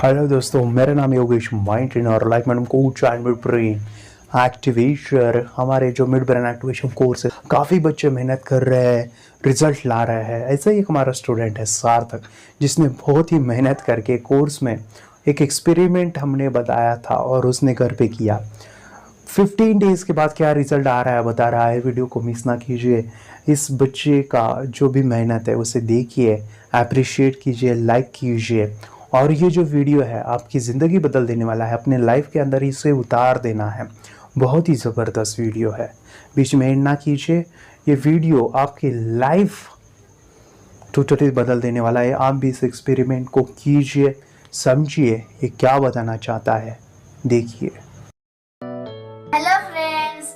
Hello दोस्तों, मेरा नाम योगेश माइंड ट्रेनर और life madam coach and mid brain activation. हमारे जो मिड ब्रेन एक्टिवेशन कोर्स है, काफ़ी बच्चे मेहनत कर रहे हैं, रिजल्ट ला रहे हैं। ऐसा ही एक हमारा स्टूडेंट है सार्थक, जिसने बहुत ही मेहनत करके कोर्स में एक एक्सपेरिमेंट हमने बताया था और उसने घर पे किया। 15 डेज़ के बाद क्या रिजल्ट आ रहा है बता रहा है। वीडियो को मिस ना कीजिए। इस बच्चे का जो भी मेहनत है उसे देखिए, अप्रिशिएट कीजिए, लाइक कीजिए। और ये जो वीडियो है आपकी ज़िंदगी बदल देने वाला है। अपने लाइफ के अंदर इसे उतार देना है। बहुत ही ज़बरदस्त वीडियो है, बीच में एंड ना कीजिए। ये वीडियो आपकी लाइफ टोटली बदल देने वाला है। आप भी इस एक्सपेरिमेंट को कीजिए, समझिए ये क्या बताना चाहता है, देखिए। हेलो फ्रेंड्स,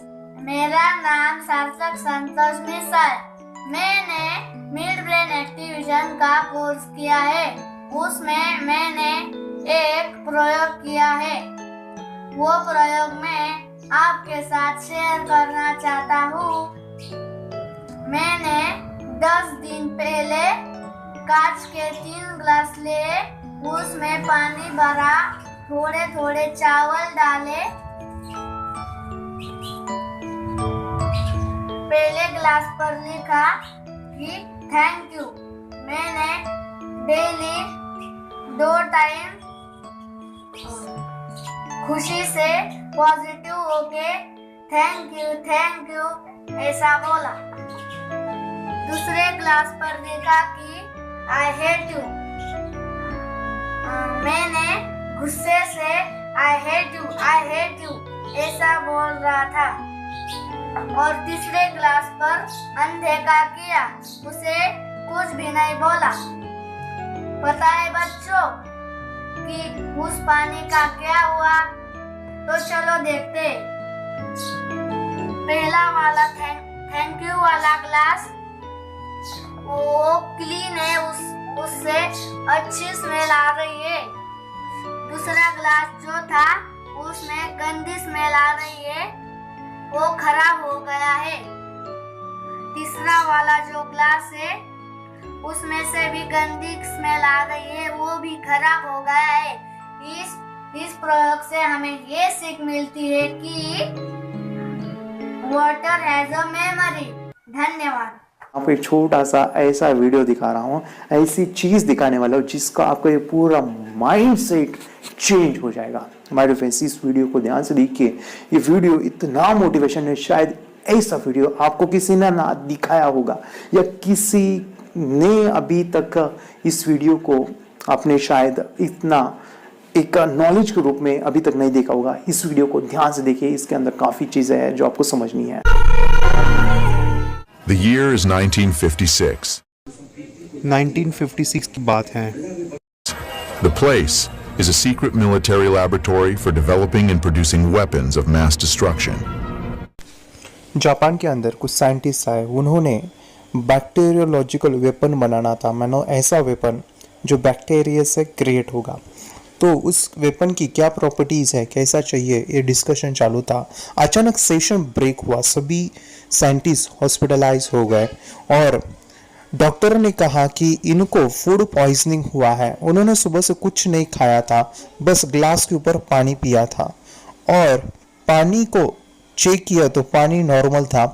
मेरा नाम सार्थक संतोष मिश्र। मैंने मिड ब्रेन एक्टिवेशन का कोर्स किया है। उसमें मैंने एक प्रयोग किया है। वो प्रयोग मैं आपके साथ शेयर करना चाहता हूँ। मैंने 10 दिन पहले कांच के 3 ग्लास लिए, उसमें पानी भरा, थोड़े थोड़े चावल डाले। पहले ग्लास पर लिखा कि थैंक यू। मैंने डेली 2 टाइम खुशी से पॉजिटिव होके थैंक यू ऐसा बोला। दूसरे ग्लास पर लिखा कि आई हेट यू। मैंने गुस्से से आई हेट यू ऐसा बोल रहा था। और तीसरे ग्लास पर अनदेखा किया, उसे कुछ भी नहीं बोला। पता है बच्चों कि उस पानी का क्या हुआ? तो चलो देखते। पहला वाला थैंक यू वाला ग्लास वो क्लीन है, उससे अच्छी स्मेल आ रही है। दूसरा ग्लास जो था उसमें गंदी स्मेल आ रही है, वो खराब हो गया है। तीसरा वाला जो ग्लास है उसमें से भी गंदी स्मेल आ रही है, वो भी खराब हो गया है। इस प्रयोग से हमें ये सीख मिलती है कि वाटर हैज अ मेमोरी। धन्यवाद। आपको एक छोटा सा ऐसा वीडियो दिखा रहा हूँ, ऐसी चीज़ दिखाने वाला हूँ जिसका आपका ये पूरा माइंड सेट चेंज हो जाएगा। हमारे फ्रेंड्स, इस वीडियो को ध्यान से देखिए। ये वीडियो इतना मोटिवेशन है, शायद ऐसा वीडियो आपको किसी ने ना दिखाया होगा, या किसी ने अभी तक इस वीडियो को आपने शायद इतना एक नॉलेज के रूप में अभी तक नहीं देखा होगा। इस वीडियो को ध्यान से देखिए, इसके अंदर काफ़ी चीज़ें हैं जो आपको समझनी है। The year is 1956. 1956 की बात है। The place is a secret military laboratory for developing and producing weapons of mass destruction. Japan के अंदर कुछ साइंटिस्ट आए, उन्होंने बैक्टीरियोलॉजिकल वेपन बनाना था, मानो ऐसा वेपन जो बैक्टीरिया से क्रिएट होगा। तो उस वेपन की क्या प्रॉपर्टीज़ है, कैसा चाहिए, ये डिस्कशन चालू था। अचानक सेशन ब्रेक हुआ, सभी साइंटिस्ट हॉस्पिटलाइज हो गए और डॉक्टर ने कहा कि इनको फूड पॉइजनिंग हुआ है। उन्होंने सुबह से कुछ नहीं खाया था, बस ग्लास के ऊपर पानी पिया था और पानी को चेक किया तो पानी नॉर्मल था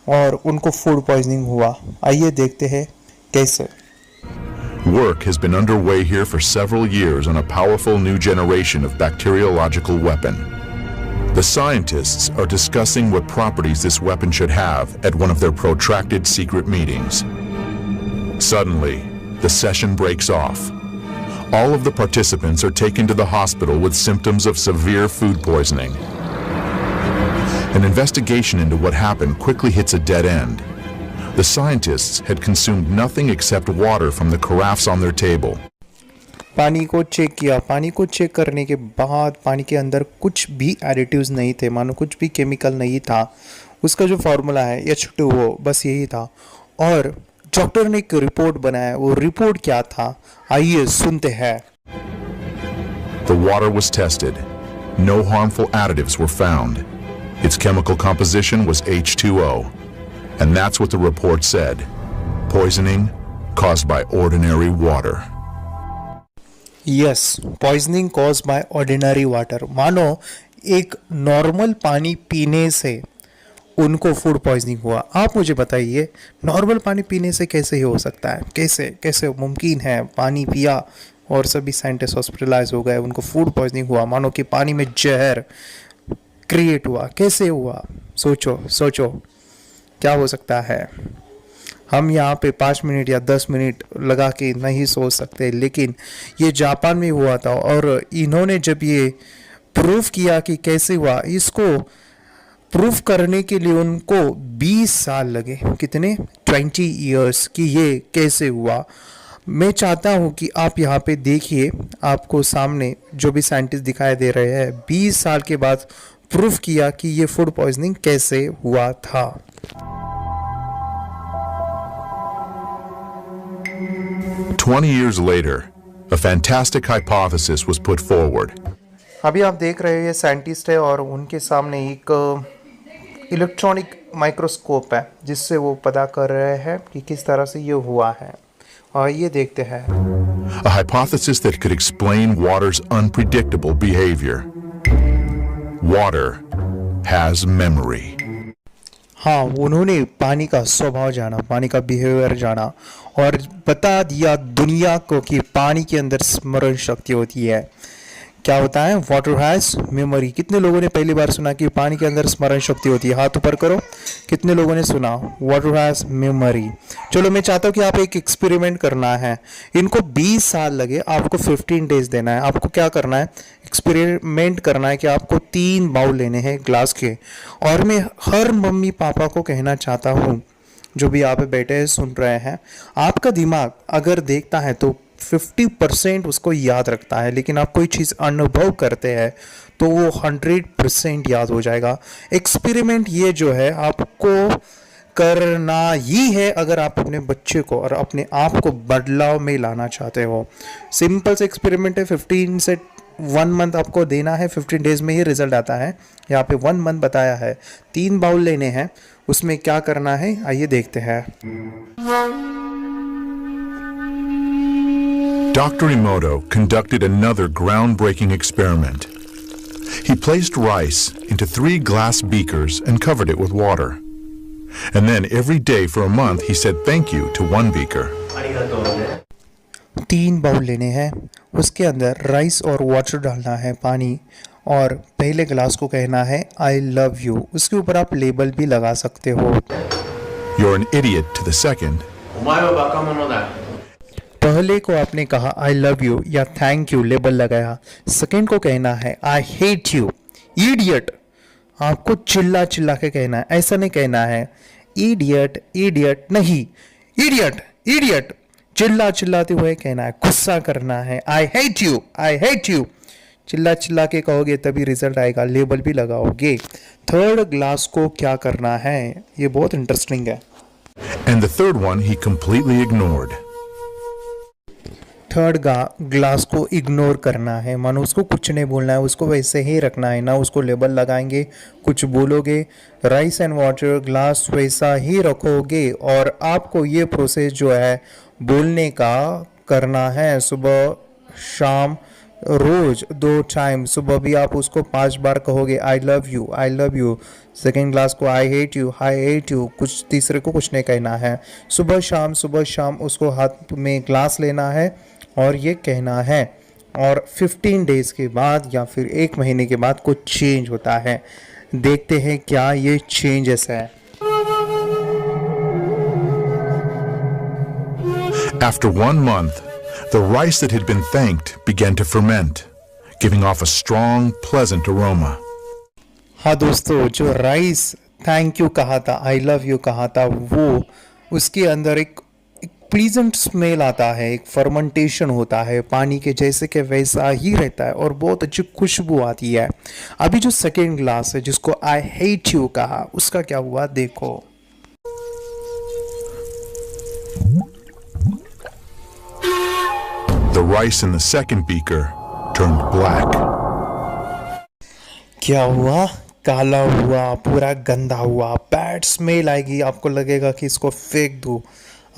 और उनको फूड पॉइजनिंग हुआ। आइए देखते हैं कैसे। Work has been underway here for several years on a powerful new generation of bacteriological weapon. The scientists are discussing what properties this weapon should have at one of their protracted secret meetings. Suddenly, the session breaks off. All of the participants are taken to the hospital with symptoms of severe food poisoning. An investigation into what happened quickly hits a dead end. The scientists had consumed nothing except water from the carafes on their table. पानी को check किया, पानी को check करने के बाद पानी के अंदर कुछ भी एडिटिव्स नहीं थे, मानो कुछ भी केमिकल नहीं था। उसका जो फार्मूला है H2O, बस यही था। और डॉक्टर ने एक रिपोर्ट बनाया। वो रिपोर्ट क्या था, आइए सुनते हैं। The water was tested. No harmful additives were found. Its chemical composition was H2O. And that's what the report said. Poisoning caused by ordinary water. Yes, poisoning cause by ordinary water. मानो एक normal पानी पीने से उनको food poisoning हुआ। आप मुझे बताइए, नॉर्मल पानी पीने से कैसे ही हो सकता है? कैसे कैसे मुमकिन है? पानी पिया और सभी साइंटिस्ट हॉस्पिटलाइज हो गए, उनको फूड पॉइजनिंग हुआ। मानो कि पानी में जहर क्रिएट हुआ। कैसे हुआ? सोचो सोचो, क्या हो सकता है? हम यहाँ पे 5 मिनट या 10 मिनट लगा के नहीं सोच सकते, लेकिन ये जापान में हुआ था और इन्होंने जब ये प्रूफ किया कि कैसे हुआ, इसको प्रूफ करने के लिए उनको 20 साल लगे। कितने? 20 ईयर्स कि ये कैसे हुआ। मैं चाहता हूँ कि आप यहाँ पे देखिए, आपको सामने जो भी साइंटिस्ट दिखाई दे रहे हैं, 20 साल के बाद प्रूफ किया कि ये फूड पॉइजनिंग कैसे हुआ था। 20 years later, a fantastic hypothesis was put forward. अभी आप देख रहे हैं ये साइंटिस्ट है और उनके सामने एक इलेक्ट्रॉनिक माइक्रोस्कोप है जिससे वो पता कर रहे हैं कि किस तरह से ये हुआ है। और ये देखते हैं, A hypothesis that could explain water's unpredictable behavior. Water has memory. हाँ, उन्होंने पानी का स्वभाव जाना, पानी का बिहेवियर जाना और बता दिया दुनिया को कि पानी के अंदर स्मरण शक्ति होती है। क्या होता है? Water has memory. कितने लोगों ने पहली बार सुना कि पानी के अंदर स्मरण शक्ति होती है? हाथ ऊपर करो, कितने लोगों ने सुना? Water has memory. चलो, मैं चाहता हूँ कि आप एक एक्सपेरिमेंट करना है। इनको 20 साल लगे, आपको 15 डेज देना है। आपको क्या करना है? एक्सपेरिमेंट करना है कि आपको 3 बाउल लेने हैं ग्लास के। और मैं हर मम्मी पापा को कहना चाहता हूँ, जो भी यहाँ पे बैठे हैं सुन रहे हैं, आपका दिमाग अगर देखता है तो 50% उसको याद रखता है, लेकिन आप कोई चीज़ अनुभव करते हैं तो वो 100% याद हो जाएगा। एक्सपेरिमेंट ये जो है आपको करना ही है अगर आप अपने बच्चे को और अपने आप को बदलाव में लाना चाहते हो। सिंपल से एक्सपेरिमेंट है, 15 से 1 मंथ आपको देना है, 15 डेज में ही रिजल्ट आता है। यहाँ पे 1 मंथ बताया है। 3 बाउल लेने हैं, उसमें क्या करना है आइए देखते हैं। Dr. Emoto conducted another groundbreaking experiment. He placed rice into 3 glass beakers and covered it with water. And then every day for a month he said thank you to 1 beaker. 3 bowl लेने हैं, उसके अंदर rice और water डालना है, पानी, और पहले ग्लास को कहना है आई लव यू। उसके ऊपर आप लेबल भी लगा सकते हो। You're an idiot to the second. पहले को आपने कहा आई लव यू या थैंक यू, लेबल लगाया। सेकेंड को कहना है आई हेट यू, इडियट। आपको चिल्ला चिल्ला के कहना है, ऐसा नहीं कहना है इडियट इडियट, नहीं, इडियट इडियट, चिल्ला चिल्लाते हुए कहना है, गुस्सा करना है। आई hate you, I hate you, चिल्ला चिल्ला के कहोगे तभी रिजल्ट आएगा, लेबल भी लगाओगे। थर्ड ग्लास को क्या करना है, ये बहुत इंटरेस्टिंग है। And the third one he completely ignored. Third glass को इग्नोर करना है, मानो उसको कुछ नहीं बोलना है, उसको वैसे ही रखना है, ना उसको लेबल लगाएंगे, कुछ बोलोगे। राइस एंड वाटर ग्लास वैसा ही रखोगे और आपको ये प्रोसेस जो है बोलने का करना है, सुबह शाम रोज 2 टाइम। सुबह भी आप उसको 5 बार कहोगे I love you, I love you. Second glass को I hate you, I hate you, कुछ तीसरे को कुछ नहीं कहना है। सुबह शाम उसको हाथ में ग्लास लेना है और ये कहना है। और 15 डेज के बाद या फिर 1 महीने के बाद कुछ चेंज होता है। देखते हैं क्या ये चेंजेस है। After 1 month, the rice that had been thanked began to ferment, giving off a strong, pleasant aroma. हाँ दोस्तों, जो राइस थैंक यू कहा था, आई लव यू कहा था, वो उसके अंदर एक प्लीजेंट स्मेल आता है, एक फर्मेंटेशन होता है, पानी के जैसे कि वैसा ही रहता है और बहुत अच्छी खुशबू आती है। अभी जो सेकेंड ग्लास है जिसको आई हेट यू कहा, उसका क्या हुआ देखो। The rice in the second beaker turned black. क्या हुआ? काला हुआ, पूरा गंदा हुआ, बैड स्मेल आएगी, आपको लगेगा कि इसको फेंक दूँ।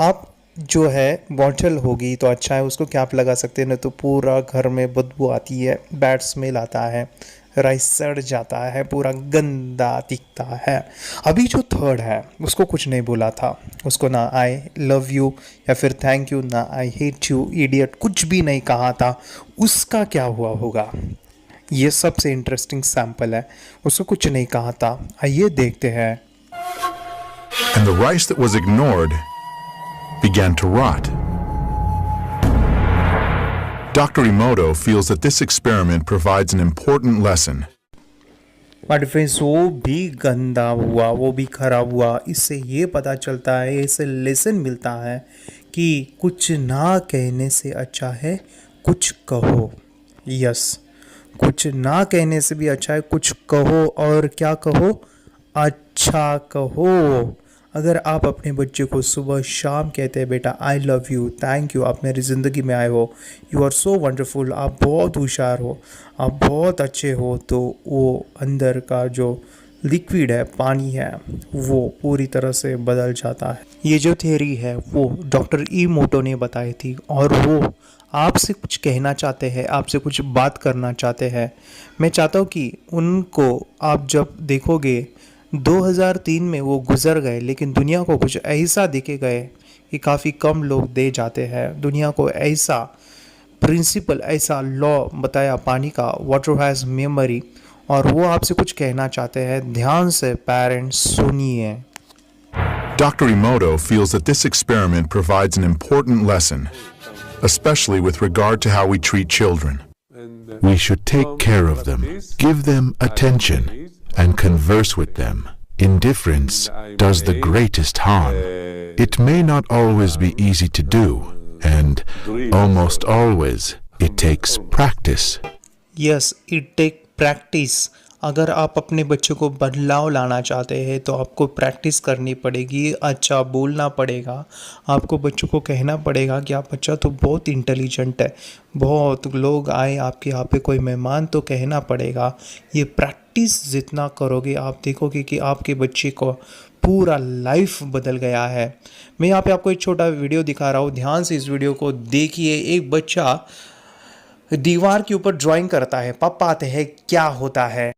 आप जो है बॉटल होगी तो अच्छा है, उसको कैप लगा सकते हैं, नहीं तो पूरा घर में बदबू आती है, बैड स्मेल आता है, राइस सड़ जाता है, पूरा गंदा दिखता है। अभी जो थर्ड है उसको कुछ नहीं बोला था, उसको ना आई लव यू या फिर थैंक यू, ना आई हेट यू, इडियट कुछ भी नहीं कहा था। उसका क्या हुआ होगा, ये सबसे इंटरेस्टिंग सैंपल है। उसको कुछ नहीं कहा था, आइए देखते हैं। And the rice that was ignored began to rot. Dr. Emoto feels that this experiment provides an important lesson. But friends वो भी गंदा हुआ, वो भी खराब हुआ। इससे ये पता चलता है, इससे लेसन मिलता है कि कुछ ना कहने से अच्छा है कुछ कहो। यस, कुछ ना कहने से भी अच्छा है कुछ कहो। और क्या कहो? अच्छा कहो। अगर आप अपने बच्चे को सुबह शाम कहते हैं बेटा आई लव यू, थैंक यू, आप मेरी ज़िंदगी में आए हो, यू आर सो वंडरफुल, आप बहुत होशियार हो, आप बहुत अच्छे हो, तो वो अंदर का जो लिक्विड है, पानी है, वो पूरी तरह से बदल जाता है। ये जो थ्योरी है वो डॉक्टर इमोटो ने बताई थी, और वो आपसे कुछ कहना चाहते हैं, आपसे कुछ बात करना चाहते हैं। मैं चाहता हूँ कि उनको आप जब देखोगे 2003 में वो गुजर गए, लेकिन दुनिया को कुछ ऐसा दिखे गए कि काफ़ी कम लोग दे जाते हैं। दुनिया को ऐसा प्रिंसिपल, ऐसा लॉ बताया पानी का, वाटर हैज़ मेमोरी, और वो आपसे कुछ कहना चाहते हैं। ध्यान से पेरेंट्स सुनिए। Dr. Emoto feels that this experiment provides an important lesson, especially with regard to how we treat children. We should take care of them, give them attention, and converse with them. Indifference does the greatest harm. It may not always be easy to do, and almost always it takes practice. Yes, it take practice. अगर आप अपने बच्चे को बदलाव लाना चाहते हैं तो आपको प्रैक्टिस करनी पड़ेगी, अच्छा बोलना पड़ेगा, आपको बच्चों को कहना पड़ेगा कि आप बच्चा तो बहुत इंटेलिजेंट है, बहुत लोग आए आपके यहाँ पे, कोई मेहमान, तो कहना पड़ेगा। ये प्रैक्टिस जितना करोगे आप देखोगे कि आपके बच्चे को पूरा लाइफ बदल गया है। मैं यहाँ पे आपको एक छोटा वीडियो दिखा रहा हूँ, ध्यान से इस वीडियो को देखिए। एक बच्चा दीवार के ऊपर ड्राइंग करता है, पापा आते हैं, क्या होता है?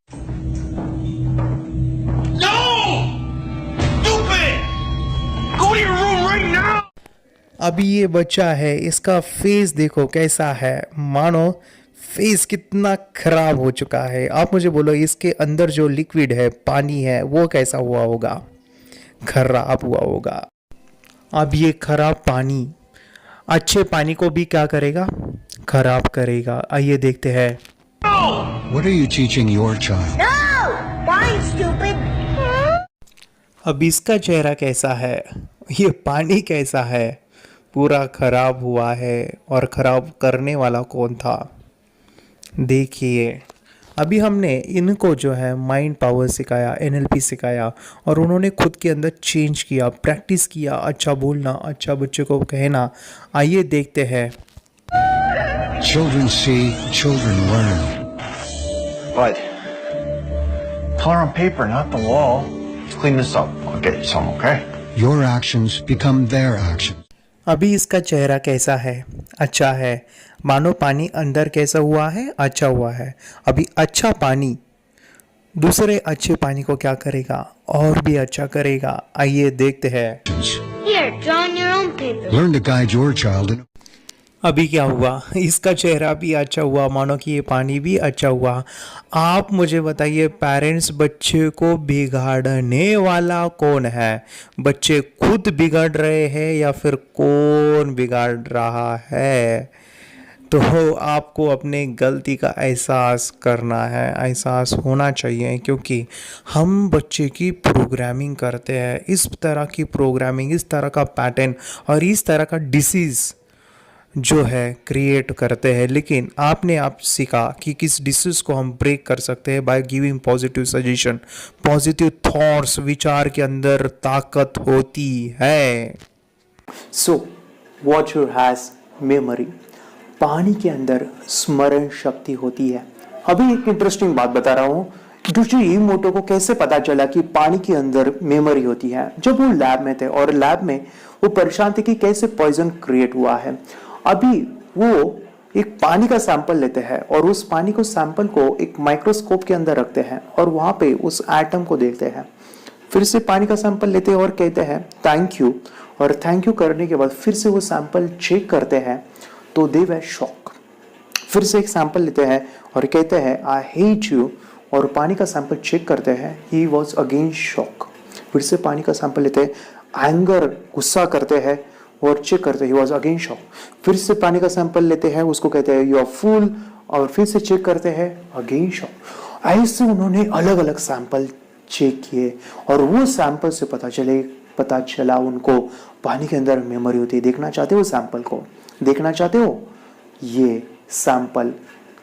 अभी ये बच्चा है, इसका फेस देखो कैसा है, मानो फेस कितना खराब हो चुका है। आप मुझे बोलो इसके अंदर जो लिक्विड है, पानी है, वो कैसा हुआ होगा? खराब हुआ होगा। अब ये खराब पानी अच्छे पानी को भी क्या करेगा? खराब करेगा। आइए देखते हैं। What are you teaching your child? Fine, stupid. अब इसका चेहरा कैसा है? ये पानी कैसा है? पूरा खराब हुआ है। और खराब करने वाला कौन था? देखिए, अभी हमने इनको जो है माइंड पावर सिखाया, NLP सिखाया, और उन्होंने खुद के अंदर चेंज किया, प्रैक्टिस किया, अच्छा बोलना, अच्छा बच्चे को कहना। आइए देखते हैं। Children see, children learn. What? Color on paper, not the wall. Let's clean this up. I'll get you some, okay? Your actions become their actions. अभी इसका चेहरा कैसा है? अच्छा है। मानो पानी अंदर कैसा हुआ है? अच्छा हुआ है। अभी अच्छा पानी दूसरे अच्छे पानी को क्या करेगा? और भी अच्छा करेगा। आइए देखते हैं। Here, draw on your own paper. Learn to guide your child in अभी क्या हुआ? इसका चेहरा भी अच्छा हुआ, मानो कि ये पानी भी अच्छा हुआ। आप मुझे बताइए, पेरेंट्स बच्चे को बिगाड़ने वाला कौन है? बच्चे खुद बिगड़ रहे हैं या फिर कौन बिगाड़ रहा है? तो आपको अपने गलती का एहसास करना है, एहसास होना चाहिए, क्योंकि हम बच्चे की प्रोग्रामिंग करते हैं। इस तरह की प्रोग्रामिंग, इस तरह का पैटर्न और इस तरह का डिसीज़ जो है क्रिएट करते हैं। लेकिन आपने आप सीखा कि किस डिसीज को हम ब्रेक कर सकते हैं by giving positive suggestion, positive thoughts. विचार के अंदर ताकत होती है। सो वाटर हैज मेमोरी, पानी के अंदर स्मरण शक्ति होती है। अभी एक इंटरेस्टिंग बात बता रहा हूँ, दूसरी इमोटो को कैसे पता चला कि पानी के अंदर मेमोरी होती है? जब वो लैब में थे और लैब में वो परेशान थे कि कैसे पॉइजन क्रिएट हुआ है। अभी वो एक पानी का सैंपल लेते हैं और उस पानी को सैंपल को एक माइक्रोस्कोप के अंदर रखते हैं और वहां पे उस एटम को देखते हैं। फिर से पानी का सैंपल लेते हैं और कहते हैं थैंक यू, और थैंक यू करने के बाद फिर से वो सैंपल चेक करते हैं तो दे वर शॉक। फिर से एक सैंपल लेते हैं और कहते हैं आई हेट यू, और पानी का सैंपल चेक करते हैं, ही वॉज अगेन शॉक। फिर से पानी का सैंपल लेते हैं, एंगर गुस्सा करते हैं और चेक करते हैं, ही वॉज अगेन शॉक। फिर से पानी का सैंपल लेते हैं, उसको कहते हैं यू आर फूल, और फिर से चेक करते हैं, अगेन शॉक। ऐसे उन्होंने अलग अलग सैंपल चेक किए और वो सैंपल से पता चला उनको पानी के अंदर मेमोरी होती है। देखना चाहते हो सैंपल को? देखना चाहते हो? ये sample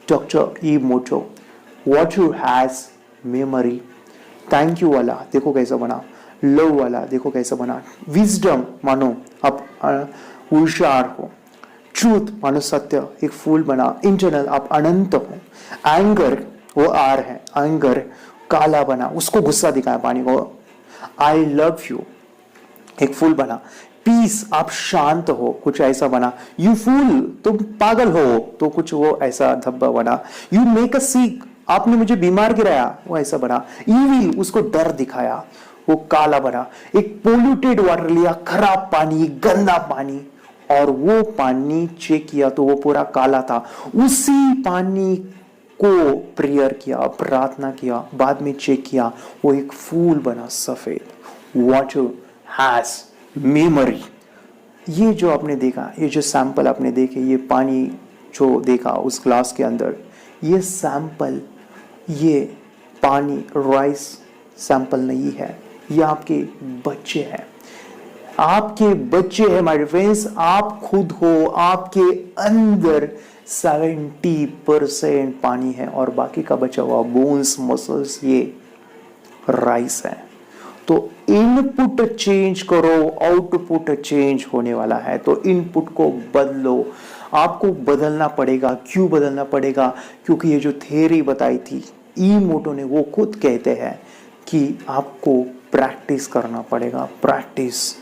doctor इमोटो water has memory. Thank you वाला देखो कैसा बना, लव वाला देखो कैसा बना, विजडम मानो आप होशियार हो, ट्रूथ मानो सत्य एक फूल बना, इंटरनल आप अनंत हो, एंगर वो आर है, एंगर काला बना, उसको गुस्सा दिखाया पानी को, आई लव यू एक फूल बना, पीस आप शांत हो कुछ ऐसा बना, यू फूल तुम पागल हो तो कुछ वो ऐसा धब्बा बना, यू मेक अ सीक आपने मुझे बीमार गिराया वो ऐसा बना, ईविल उसको डर दिखाया वो काला बना, एक पोल्यूटेड वाटर लिया खराब पानी गंदा पानी और वो पानी चेक किया तो वो पूरा काला था, उसी पानी को प्रेयर किया प्रार्थना किया बाद में चेक किया वो एक फूल बना सफेद। Water has memory. ये जो आपने देखा, ये जो सैंपल आपने देखे, ये पानी जो देखा उस ग्लास के अंदर, ये सैंपल, ये पानी राइस सैंपल नहीं है, ये आपके बच्चे हैं, आपके बच्चे हैं माय फ्रेंड्स, आप खुद हो, आपके अंदर 70% पानी है और बाकी का बचा हुआ बोन्स मसल्स ये राइस है। तो इनपुट चेंज करो, आउटपुट चेंज होने वाला है, तो इनपुट को बदलो, आपको बदलना पड़ेगा। क्यों बदलना पड़ेगा? क्योंकि ये जो थ्योरी बताई थी इमोटो ने, वो खुद कहते हैं कि आपको प्रैक्टिस करना पड़ेगा, प्रैक्टिस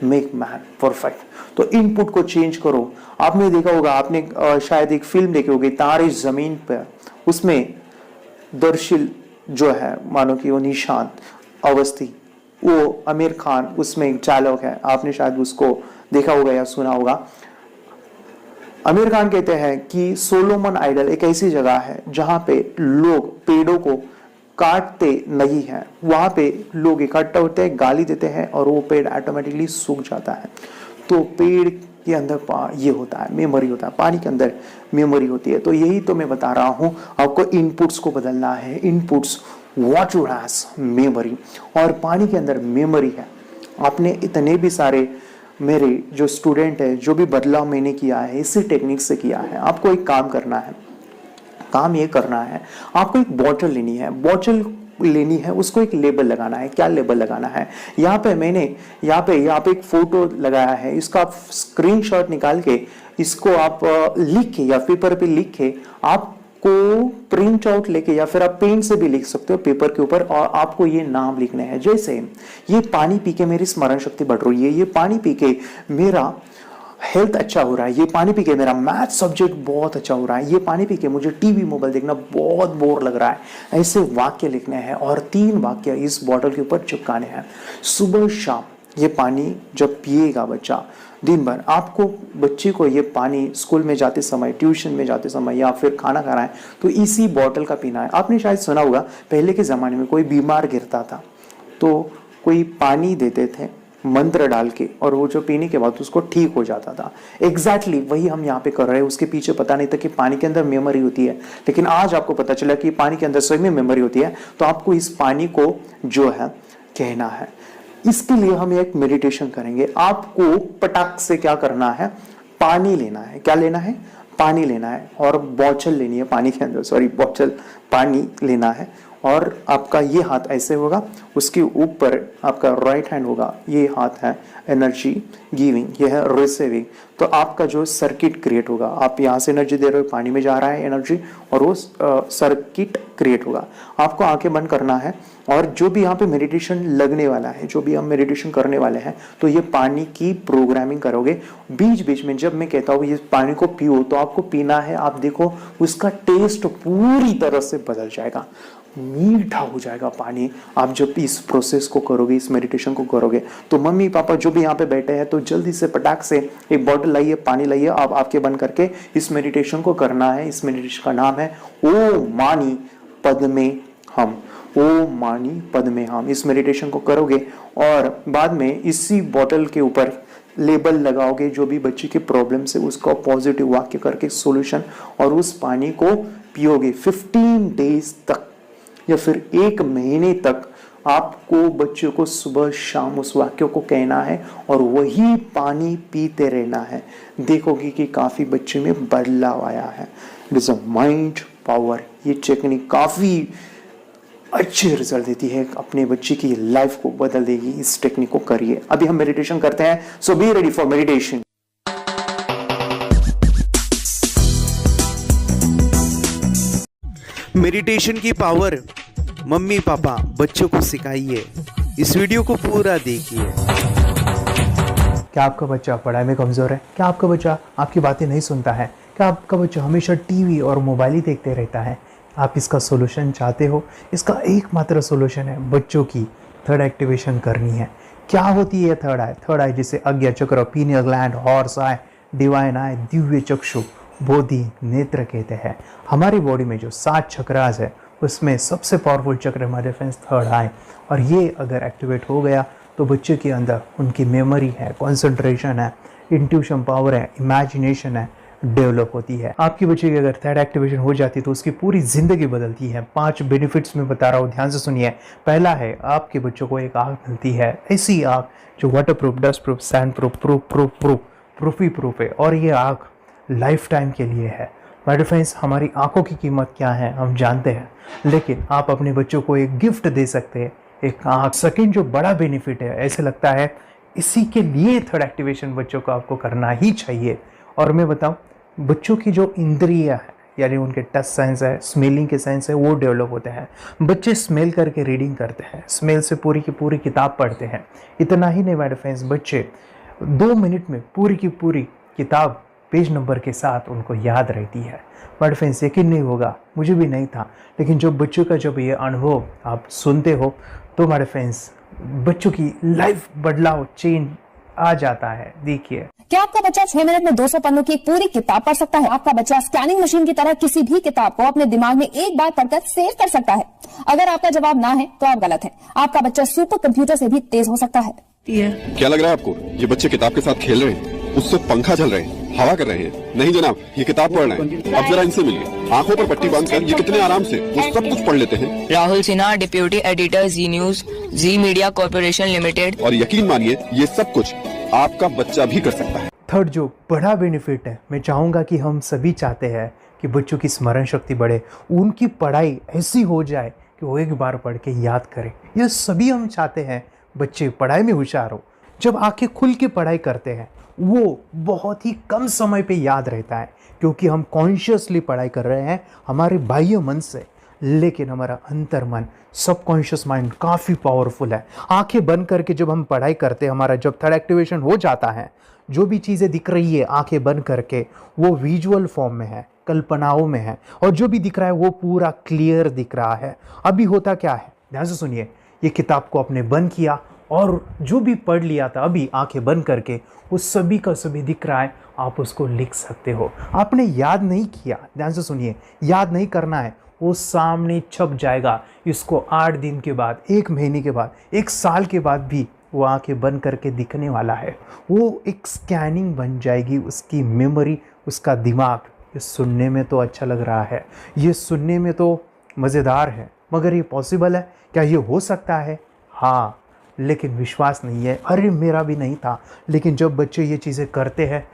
मेक मैन परफेक्ट। तो इनपुट को चेंज करो। आपने देखा होगा, आपने शायद एक फिल्म देखी होगी तारे जमीन पर, उसमें दर्शिल जो है मानो कि वो निशांत अवस्थी, वो आमिर खान उसमें एक डायलॉग है, आपने शायद उसको देखा होगा या सुना होगा। आमिर खान कहते हैं कि सोलोमन आइडल एक ऐसी जगह है जहां पे लोग पेड़ों को काटते नहीं है, वहां पे लोग इकट्ठा होते हैं, गाली देते हैं और वो पेड़ ऑटोमेटिकली सूख जाता है। तो पेड़ के अंदर ये होता है, मेमोरी होता है, पानी के अंदर मेमोरी होती है। तो यही तो मैं बता रहा हूं, आपको इनपुट्स को बदलना है। इनपुट्स वाटर हैज मेमोरी, और पानी के अंदर मेमोरी है। आपने इतने भी सारे मेरे जो स्टूडेंट है, जो भी बदलाव मैंने किया है इसी टेक्निक से किया है। आपको एक काम करना है, काम ये करना है, आपको एक बॉटल लेनी है, बॉटल लेनी है, उसको एक लेबल लगाना है। क्या लेबल लगाना है? यहाँ पे मैंने यहाँ पे एक फोटो लगाया है, इसका आप स्क्रीनशॉट निकाल के इसको आप लिख के या पेपर पे लिख के आपको प्रिंट आउट लेके या फिर आप पेन से भी लिख सकते हो पेपर के ऊपर, और आपको ये नाम लिखने हैं। जैसे ये पानी पी के मेरी स्मरण शक्ति बढ़ रही है, ये पानी पी के मेरा हेल्थ अच्छा हो रहा है, ये पानी पी के मेरा मैथ सब्जेक्ट बहुत अच्छा हो रहा है, ये पानी पी के मुझे टीवी मोबाइल देखना बहुत बोर लग रहा है। ऐसे वाक्य लिखने हैं और 3 वाक्य इस बॉटल के ऊपर चिपकाने हैं। सुबह शाम ये पानी जब पिएगा बच्चा दिन भर, आपको बच्चे को ये पानी स्कूल में जाते समय, ट्यूशन में जाते समय या फिर खाना खाना है तो इसी बॉटल का पीना है। आपने शायद सुना होगा पहले के ज़माने में कोई बीमार गिरता था तो कोई पानी देते थे मंत्र डाल के, और वो जो पीने के बाद उसको ठीक हो जाता था। एग्जैक्टली वही हम यहाँ पे कर रहे हैं। उसके पीछे पता नहीं था कि पानी के अंदर मेमोरी होती है, लेकिन आज आपको पता चला कि पानी के अंदर सही में मेमोरी होती है। तो आपको इस पानी को जो है कहना है। इसके लिए हम एक मेडिटेशन करेंगे। आपको पटाख से क्या करना है? पानी लेना है। क्या लेना है? पानी लेना है, और बॉटल लेनी है पानी के अंदर, सॉरी बॉटल, पानी लेना है और आपका ये हाथ ऐसे होगा, उसके ऊपर आपका राइट हैंड होगा, ये हाथ है एनर्जी गिविंग, ये है रिसीविंग। तो आपका जो सर्किट क्रिएट होगा, आप यहाँ से एनर्जी दे रहे हो, पानी में जा रहा है एनर्जी और वो सर्किट क्रिएट होगा। आपको आंखें बंद करना है और जो भी यहाँ पे मेडिटेशन लगने वाला है, जो भी हम मेडिटेशन करने वाले हैं, तो ये पानी की प्रोग्रामिंग करोगे। बीच बीच में जब मैं कहता हूँ ये पानी को पियो, तो आपको पीना है। आप देखो उसका टेस्ट पूरी तरह से बदल जाएगा, मीठा हो जाएगा पानी। आप जब इस प्रोसेस को करोगे, इस मेडिटेशन को करोगे, तो मम्मी पापा जो भी यहाँ पे बैठे हैं, तो जल्दी से पटाख से एक बॉटल लाइए, पानी लाइए, आप आपके बंद करके इस मेडिटेशन को करना है। इस मेडिटेशन का नाम है ओम मानी पद्मे हम। ओम मानी पद्मे हम, इस मेडिटेशन को करोगे और बाद में इसी बॉटल के ऊपर लेबल लगाओगे जो भी बच्चे की प्रॉब्लम से, उसका पॉजिटिव वाक्य करके सॉल्यूशन, और उस पानी को पियोगे 15 डेज तक या फिर 1 महीने तक। आपको बच्चों को सुबह शाम उस वाक्य को कहना है और वही पानी पीते रहना है। देखोगे कि काफी बच्चे में बदलाव आया है। It is a mind power. ये टेक्निक काफी अच्छे रिजल्ट देती है, अपने बच्चे की लाइफ को बदल देगी। इस टेक्निक को करिए। अभी हम मेडिटेशन करते हैं, so be ready for meditation. Meditation की पावर मम्मी पापा बच्चों को सिखाइए। इस वीडियो को पूरा देखिए। क्या आपका बच्चा पढ़ाई में कमज़ोर है? क्या आपका बच्चा आपकी बातें नहीं सुनता है? क्या आपका बच्चा हमेशा टीवी और मोबाइल ही देखते रहता है? आप इसका सोल्यूशन चाहते हो? इसका एकमात्र सोल्यूशन है बच्चों की थर्ड एक्टिवेशन करनी है। क्या होती है थर्ड आई? थर्ड आई जिसे अज्ञा चक्र, pineal gland, Horus eye, divine eye, दिव्य चक्षु, बोधि नेत्र कहते हैं। हमारी बॉडी में जो 7 चक्रास है, उसमें सबसे पावरफुल चक्र हमारे फ्रेंड्स थर्ड आई। और ये अगर एक्टिवेट हो गया तो बच्चे के अंदर उनकी मेमोरी है, कंसंट्रेशन है, इंट्यूशन पावर है, इमेजिनेशन है, डेवलप होती है। आपकी बच्चे की अगर थर्ड एक्टिवेशन हो जाती है तो उसकी पूरी जिंदगी बदलती है। 5 बेनिफिट्स में बता रहा हूँ, ध्यान से सुनिए। पहला है, आपके बच्चों को एक आँख मिलती है, ऐसी आँख जो water proof, dust proof, sand proof, proof ही प्रूफ है। और ये आँख लाइफ टाइम के लिए है। माय फ्रेंड्स, हमारी आंखों की कीमत क्या है हम जानते हैं, लेकिन आप अपने बच्चों को एक गिफ्ट दे सकते हैं, एक आँख। सेकंड जो बड़ा बेनिफिट है, ऐसे लगता है इसी के लिए थर्ड एक्टिवेशन बच्चों को आपको करना ही चाहिए। और मैं बताऊं, बच्चों की जो इंद्रियां है, यानी उनके टच सेंस है, स्मेलिंग के सेंस है, वो डेवलप होते हैं। बच्चे स्मेल करके रीडिंग करते हैं, स्मेल से पूरी की पूरी किताब पढ़ते हैं। इतना ही नहीं माय फ्रेंड्स, बच्चे 2 मिनट में पूरी की पूरी किताब पेज नंबर के साथ उनको याद रहती है। बट फ्रेंड्स, यकीन नहीं होगा, मुझे भी नहीं था, लेकिन जब बच्चों का जब ये अनुभव आप सुनते हो तो हमारे फ्रेंड्स बच्चों की लाइफ बदलाव, चेंज आ जाता है। देखिए, क्या आपका बच्चा 6 मिनट में 200 पन्नों की एक पूरी किताब पढ़ सकता है? आपका बच्चा स्कैनिंग मशीन की तरह किसी भी किताब को अपने दिमाग में एक बार पढ़कर सेव कर सकता है? अगर आपका जवाब ना है तो आप गलत हैं। आपका बच्चा सुपर कंप्यूटर से भी तेज हो सकता है। क्या लग रहा है आपको? ये बच्चे किताब के साथ खेल रहे हैं, उससे पंखा चल रहे हैं, हवा कर रहे हैं? नहीं जनाब, ये किताब पढ़ रहे हैं। अब जरा इनसे मिलिए। आंखों पर पट्टी बांधकर ये कितने आराम से वो सब कुछ पढ़ लेते हैं। राहुल सिन्हा, डिप्यूटी एडिटर, जी न्यूज, जी मीडिया कॉर्पोरेशन लिमिटेड। और यकीन मानिए, ये सब कुछ आपका बच्चा भी कर सकता है। थर्ड जो बड़ा बेनिफिट है, मैं चाहूँगा कि हम सभी चाहते हैं कि बच्चों की स्मरण शक्ति बढ़े, उनकी पढ़ाई ऐसी हो जाए कि वो एक बार पढ़ के याद करें। यह सभी हम चाहते हैं, बच्चे पढ़ाई में होशियार हो। जब आंखें खुल के पढ़ाई करते हैं, वो बहुत ही कम समय पे याद रहता है, क्योंकि हम कॉन्शियसली पढ़ाई कर रहे हैं हमारे बाह्य मन से, लेकिन हमारा अंतर मन, सबकॉन्शियस माइंड काफ़ी पावरफुल है। आंखें बंद करके जब हम पढ़ाई करते हैं, हमारा जब थर्ड एक्टिवेशन हो जाता है, जो भी चीज़ें दिख रही है आंखें बंद करके, वो विजुअल फॉर्म में है, कल्पनाओं में है, और जो भी दिख रहा है वो पूरा क्लियर दिख रहा है। अभी होता क्या है, ध्यान से सुनिए। ये किताब को आपने बंद किया और जो भी पढ़ लिया था, अभी आंखें बंद करके वो सभी का सभी दिख रहा है, आप उसको लिख सकते हो। आपने याद नहीं किया, ध्यान से सुनिए, याद नहीं करना है, वो सामने छप जाएगा। इसको 8 दिन के बाद, 1 महीने के बाद, 1 साल के बाद भी वो आंखें बंद करके दिखने वाला है। वो एक स्कैनिंग बन जाएगी, उसकी मेमोरी, उसका दिमाग। ये सुनने में तो अच्छा लग रहा है, ये सुनने में तो मज़ेदार है, मगर ये पॉसिबल है क्या? ये हो सकता है, हाँ, लेकिन विश्वास नहीं है। अरे मेरा भी नहीं था, लेकिन जब बच्चे ये चीज़ें करते हैं,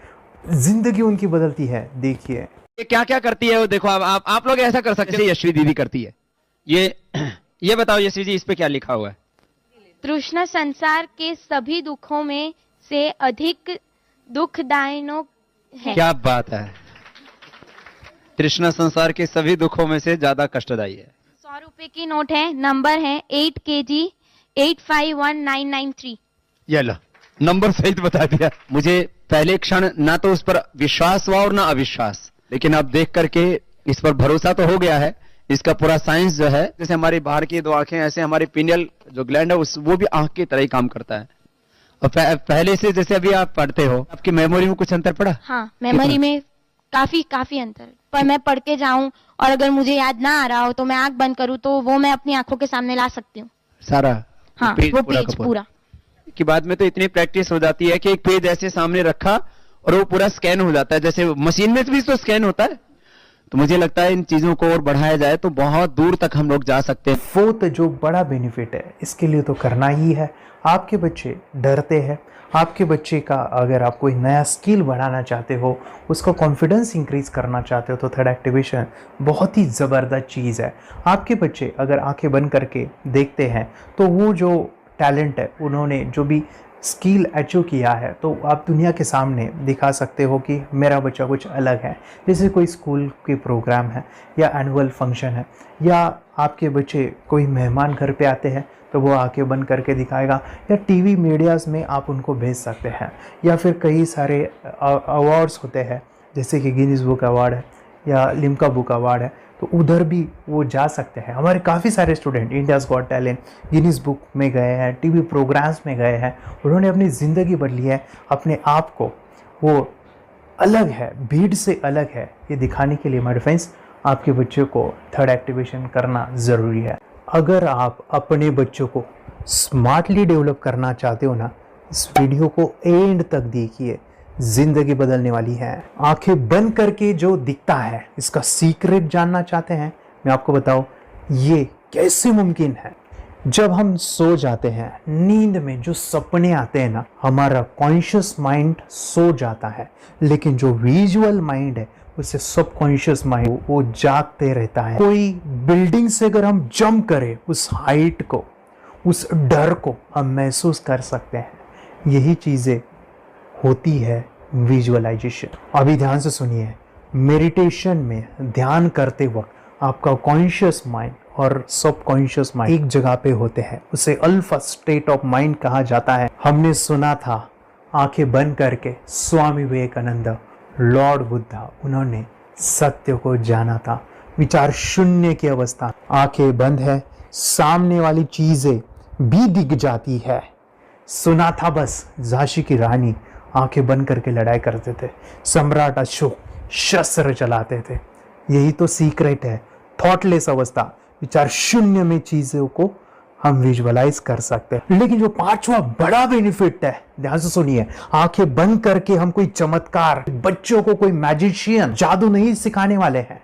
जिंदगी उनकी बदलती है। देखिए ये क्या क्या करती है वो देखो। आप लोग ऐसा कर सकते हैं, यशवी दीदी करती है। ये बताओ यशवी जी, इस पे क्या लिखा हुआ है? तृष्णा संसार के सभी दुखों में से अधिक दुखदायक है। क्या बात है, तृष्णा संसार के सभी दुखों में से ज्यादा कष्टदायी है। 100 रुपए की नोट है, नंबर है 8 kg 851993। ये लो, नंबर सहित बता दिया। मुझे पहले क्षण ना तो उस पर विश्वास हुआ और ना अविश्वास, लेकिन अब देख करके इस पर भरोसा तो हो गया है। इसका पूरा साइंस जो है, जैसे हमारी बाहर की दो आंखें, ऐसे हमारी पिनियल जो ग्लैंड है वो भी आंख की तरह ही काम करता है। और पहले से जैसे अभी आप पढ़ते हो, आपकी मेमोरी में कुछ अंतर पड़ा? हाँ, मेमोरी में काफी अंतर। पर मैं पढ़ के जाऊं और अगर मुझे याद ना आ रहा हो तो मैं आंख बंद करूं तो वो मैं अपनी आंखों के सामने ला सकती हूँ सारा। हाँ, वो पेज पूरा कि बाद में तो इतनी प्रैक्टिस हो जाती है कि एक पेज ऐसे सामने रखा और वो पूरा स्कैन हो जाता है, जैसे मशीन में भी तो स्कैन होता है। तो मुझे लगता है इन चीजों को और बढ़ाया जाए तो बहुत दूर तक हम लोग जा सकते हैं। फोर्थ जो बड़ा बेनिफिट है, इसके लिए तो करना ही है। आपके बच्चे डरते हैं, आपके बच्चे का अगर आप कोई नया स्किल बढ़ाना चाहते हो, उसका कॉन्फिडेंस इंक्रीज करना चाहते हो, तो थर्ड एक्टिवेशन बहुत ही ज़बरदस्त चीज़ है। आपके बच्चे अगर आंखें बंद करके देखते हैं तो वो जो टैलेंट है, उन्होंने जो भी स्किल अचीव किया है, तो आप दुनिया के सामने दिखा सकते हो कि मेरा बच्चा कुछ अलग है। जैसे कोई स्कूल के प्रोग्राम है या एनुअल फंक्शन है, या आपके बच्चे कोई मेहमान घर पे आते हैं तो वो आके बंद करके दिखाएगा, या टीवी मीडियाज़ में आप उनको भेज सकते हैं, या फिर कई सारे अवार्ड्स होते हैं जैसे कि गिनीज बुक अवार्ड है या लिम्का बुक अवार्ड है, तो उधर भी वो जा सकते हैं। हमारे काफ़ी सारे student India's got talent, Guinness book में गए हैं, टीवी प्रोग्राम्स में गए हैं, उन्होंने अपनी ज़िंदगी बदली है, अपने आप को वो अलग है, भीड़ से अलग है, ये दिखाने के लिए मेरे फ्रेंड्स आपके बच्चों को थर्ड एक्टिवेशन करना ज़रूरी है। अगर आप अपने बच्चों को स्मार्टली डेवलप करना चाहते हो ना, इस वीडियो को एंड तक देखिए, जिंदगी बदलने वाली है। आंखें बंद करके जो दिखता है, इसका सीक्रेट जानना चाहते हैं? मैं आपको बताऊं ये कैसे मुमकिन है। जब हम सो जाते हैं, नींद में जो सपने आते हैं ना, हमारा कॉन्शियस माइंड सो जाता है, लेकिन जो विजुअल माइंड है, उससे सबकॉन्शियस माइंड वो जागते रहता है। कोई बिल्डिंग से अगर हम जंप करें, उस हाइट को, उस डर को हम महसूस कर सकते हैं। यही चीज़ें होती है विजुअलाइजेशन। अभी ध्यान से सुनिए, मेडिटेशन में ध्यान करते वक्त आपका कॉन्शियस माइंड और सबकॉन्शियस माइंड एक जगह पे होते हैं, उसे अल्फा स्टेट ऑफ माइंड कहा जाता है। हमने सुना था आंखें बंद करके स्वामी विवेकानंद, लॉर्ड बुद्धा, उन्होंने सत्य को जाना था। विचार शून्य की अवस्था, आंखें बंद है, सामने वाली चीजें भी दिख जाती है। सुना था बस, झांसी की रानी आंखें बंद करके लड़ाई करते थे, सम्राट अशोक शस्त्र चलाते थे। यही तो सीक्रेट है, थॉटलेस अवस्था, विचार शून्य में चीजों को हम विजुअलाइज कर सकते हैं। लेकिन जो पांचवा बड़ा बेनिफिट है, ध्यान से सुनिए, आंखें बंद करके हम कोई चमत्कार, बच्चों को कोई मैजिशियन जादू नहीं सिखाने वाले हैं।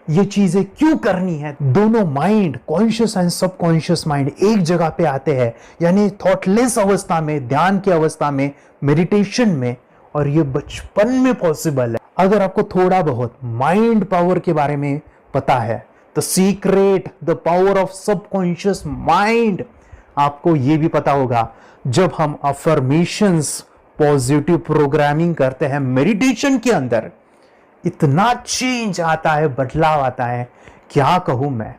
ये चीजें क्यों करनी है? दोनों mind, conscious and subconscious mind एक जगह पे आते हैं, यानी थॉटलेस अवस्था में, ध्यान की अवस्था में, मेडिटेशन में, और ये बचपन में पॉसिबल है। अगर आपको थोड़ा बहुत माइंड पावर के बारे में पता है, the secret, the power of subconscious mind, आपको ये भी पता होगा, जब हम अफर्मेशंस, पॉजिटिव प्रोग्रामिंग करते हैं मेडिटेशन के अंदर, इतना चेंज आता है, बदलाव आता है, क्या कहूं मैं।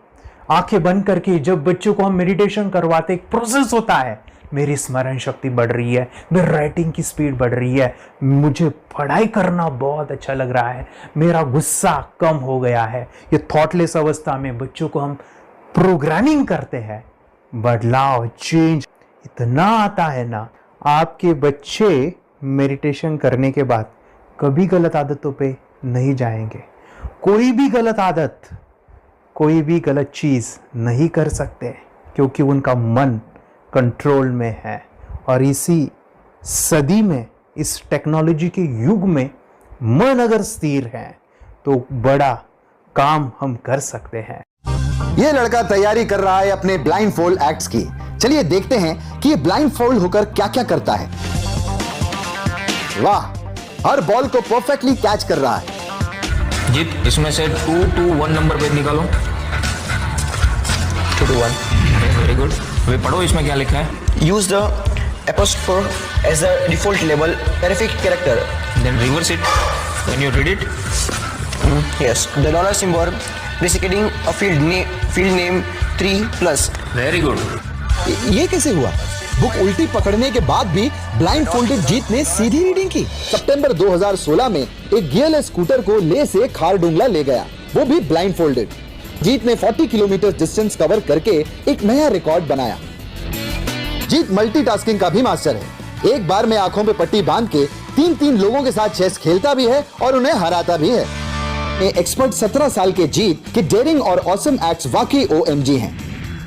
आंखें बंद करके जब बच्चों को हम मेडिटेशन करवाते, एक प्रोसेस होता है, मेरी स्मरण शक्ति बढ़ रही है, मेरी राइटिंग की स्पीड बढ़ रही है, मुझे पढ़ाई करना बहुत अच्छा लग रहा है, मेरा गुस्सा कम हो गया है। ये थॉटलेस अवस्था में बच्चों को हम प्रोग्रामिंग करते हैं, बदलाव, चेंज इतना आता है ना। आपके बच्चे मेडिटेशन करने के बाद कभी गलत आदतों पे नहीं जाएंगे। कोई भी गलत आदत, कोई भी गलत चीज़ नहीं कर सकते, क्योंकि उनका मन कंट्रोल में है। और इसी सदी में, इस टेक्नोलॉजी के युग में, मन अगर स्थिर है तो बड़ा काम हम कर सकते हैं। ये लड़का तैयारी कर रहा है अपने ब्लाइंड फोल्ड एक्ट्स की। चलिए देखते हैं कि ये ब्लाइंड फोल्ड होकर क्या क्या करता है। वाह, हर बॉल को परफेक्टली कैच कर रहा है। जीत, इसमें से 2 to 1 नंबर पे निकालो। 2 to 1. Very good. वे पढ़ो इसमें क्या लिखा है. Use the apostrophe as a default label terrific character. Then reverse it when you read it. Yes. The dollar symbol designating a field name 3+. Very good. ये कैसे हुआ? बुक उल्टी पकड़ने के बाद भी ब्लाइंड फोल्डेड जीत ने सीधी रीडिंग की। सितंबर 2016 में एक गियरलेस स्कूटर को ले से खारडुंगला ले गया, वो भी ब्लाइंड फोल्डेड। जीत ने 40 किलोमीटर डिस्टेंस कवर करके एक नया रिकॉर्ड बनाया। जीत मल्टीटास्किंग का भी मास्टर है। एक बार में आंखों पे पट्टी बांध के 3-3 लोगों के साथ चेस खेलता भी है और उन्हें हराता भी है। एक्सपर्ट 17 साल के जीत के डेयरिंग और ऑसम एक्ट्स वाकई OMG हैं।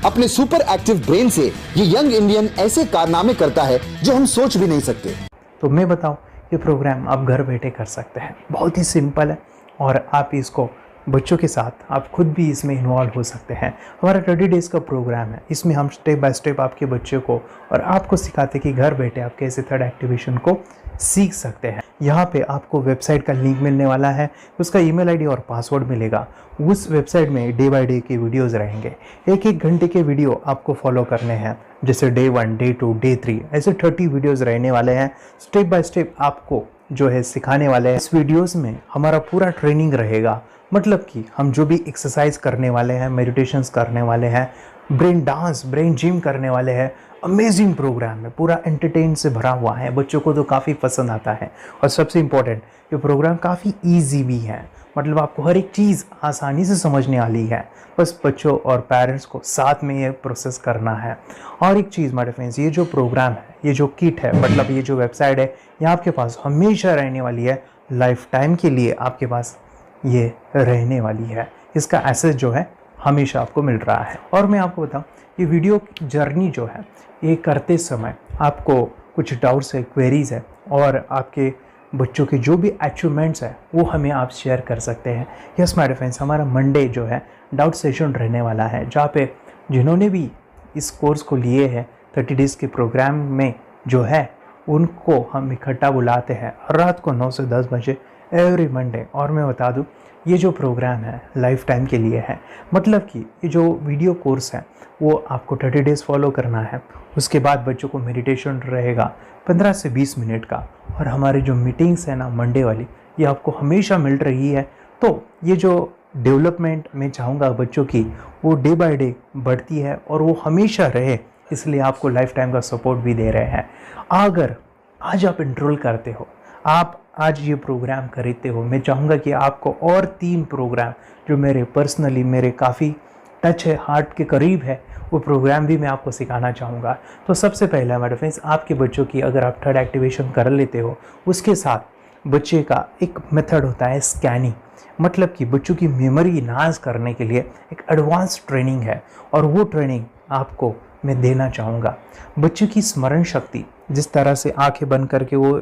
अपने सुपर एक्टिव ब्रेन से ये यंग इंडियन ऐसे कारनामे करता है जो हम सोच भी नहीं सकते। तो मैं बताऊं, ये प्रोग्राम आप घर बैठे कर सकते हैं, बहुत ही सिंपल है और आप इसको बच्चों के साथ आप खुद भी इसमें इन्वॉल्व हो सकते हैं। हमारा 30 डेज़ का प्रोग्राम है, इसमें हम स्टेप बाय स्टेप आपके बच्चे को और आपको सिखाते कि घर बैठे आप कैसे थर्ड एक्टिवेशन को सीख सकते हैं। यहाँ पे आपको वेबसाइट का लिंक मिलने वाला है, उसका ईमेल आईडी और पासवर्ड मिलेगा। उस वेबसाइट में डे बाय डे के वीडियोस रहेंगे, 1-1 घंटे के वीडियो आपको फॉलो करने हैं, जैसे डे 1, डे 2, डे 3 ऐसे 30 वीडियोस रहने वाले हैं। स्टेप बाय स्टेप आपको जो है सिखाने वाले हैं। इस वीडियोस में हमारा पूरा ट्रेनिंग रहेगा, मतलब कि हम जो भी एक्सरसाइज करने वाले हैं, मेडिटेशंस करने वाले हैं, ब्रेन डांस, ब्रेन जिम करने वाले हैं। अमेजिंग प्रोग्राम है, पूरा एंटरटेन से भरा हुआ है, बच्चों को तो काफ़ी पसंद आता है। और सबसे इम्पोर्टेंट, ये प्रोग्राम काफ़ी ईजी भी है, मतलब आपको हर एक चीज़ आसानी से समझने वाली है। बस बच्चों और पेरेंट्स को साथ में ये प्रोसेस करना है। और एक चीज़ माय फ्रेंड्स, ये जो प्रोग्राम है, ये जो किट है, मतलब ये जो वेबसाइट है, ये आपके पास हमेशा रहने वाली है, लाइफ टाइम के लिए आपके पास ये रहने वाली है। इसका एक्सेस जो है हमेशा आपको मिल रहा है। और मैं आपको बताऊं, ये वीडियो जर्नी जो है, ये करते समय आपको कुछ डाउट्स है, क्वेरीज है और आपके बच्चों के जो भी अचीवमेंट्स है वो हमें आप शेयर कर सकते हैं। यस माय फ्रेंड्स, हमारा मंडे जो है डाउट सेशन रहने वाला है, जहाँ पे जिन्होंने भी इस कोर्स को लिए हैं 30 डेज़ के प्रोग्राम में जो है उनको हम इकट्ठा बुलाते हैं रात को 9 से 10 बजे एवरी मंडे। और मैं बता दूं, ये जो प्रोग्राम है लाइफ टाइम के लिए है, मतलब कि ये जो वीडियो कोर्स है वो आपको 30 डेज़ फॉलो करना है। उसके बाद बच्चों को मेडिटेशन रहेगा 15 से 20 मिनट का, और हमारी जो मीटिंग्स है ना मंडे वाली, ये आपको हमेशा मिल रही है। तो ये जो डेवलपमेंट मैं चाहूँगा बच्चों की, वो डे बाय डे बढ़ती है और वो हमेशा रहे, इसलिए आपको लाइफ टाइम का सपोर्ट भी दे रहे हैं। अगर आज आप एनरोल करते हो, आप आज ये प्रोग्राम खरीदते हो, मैं चाहूँगा कि आपको और 3 प्रोग्राम जो मेरे काफ़ी टच है, हार्ट के करीब है, वो प्रोग्राम भी मैं आपको सिखाना चाहूँगा। तो सबसे पहला मेरे फ्रेंड्स, आपके बच्चों की अगर आप थर्ड एक्टिवेशन कर लेते हो, उसके साथ बच्चे का एक मेथड होता है स्कैनिंग, मतलब कि बच्चों की मेमोरी इन्हांस करने के लिए एक एडवांस ट्रेनिंग है, और वो ट्रेनिंग आपको मैं देना चाहूँगा। बच्चों की स्मरण शक्ति, जिस तरह से आंखें बंद करके वो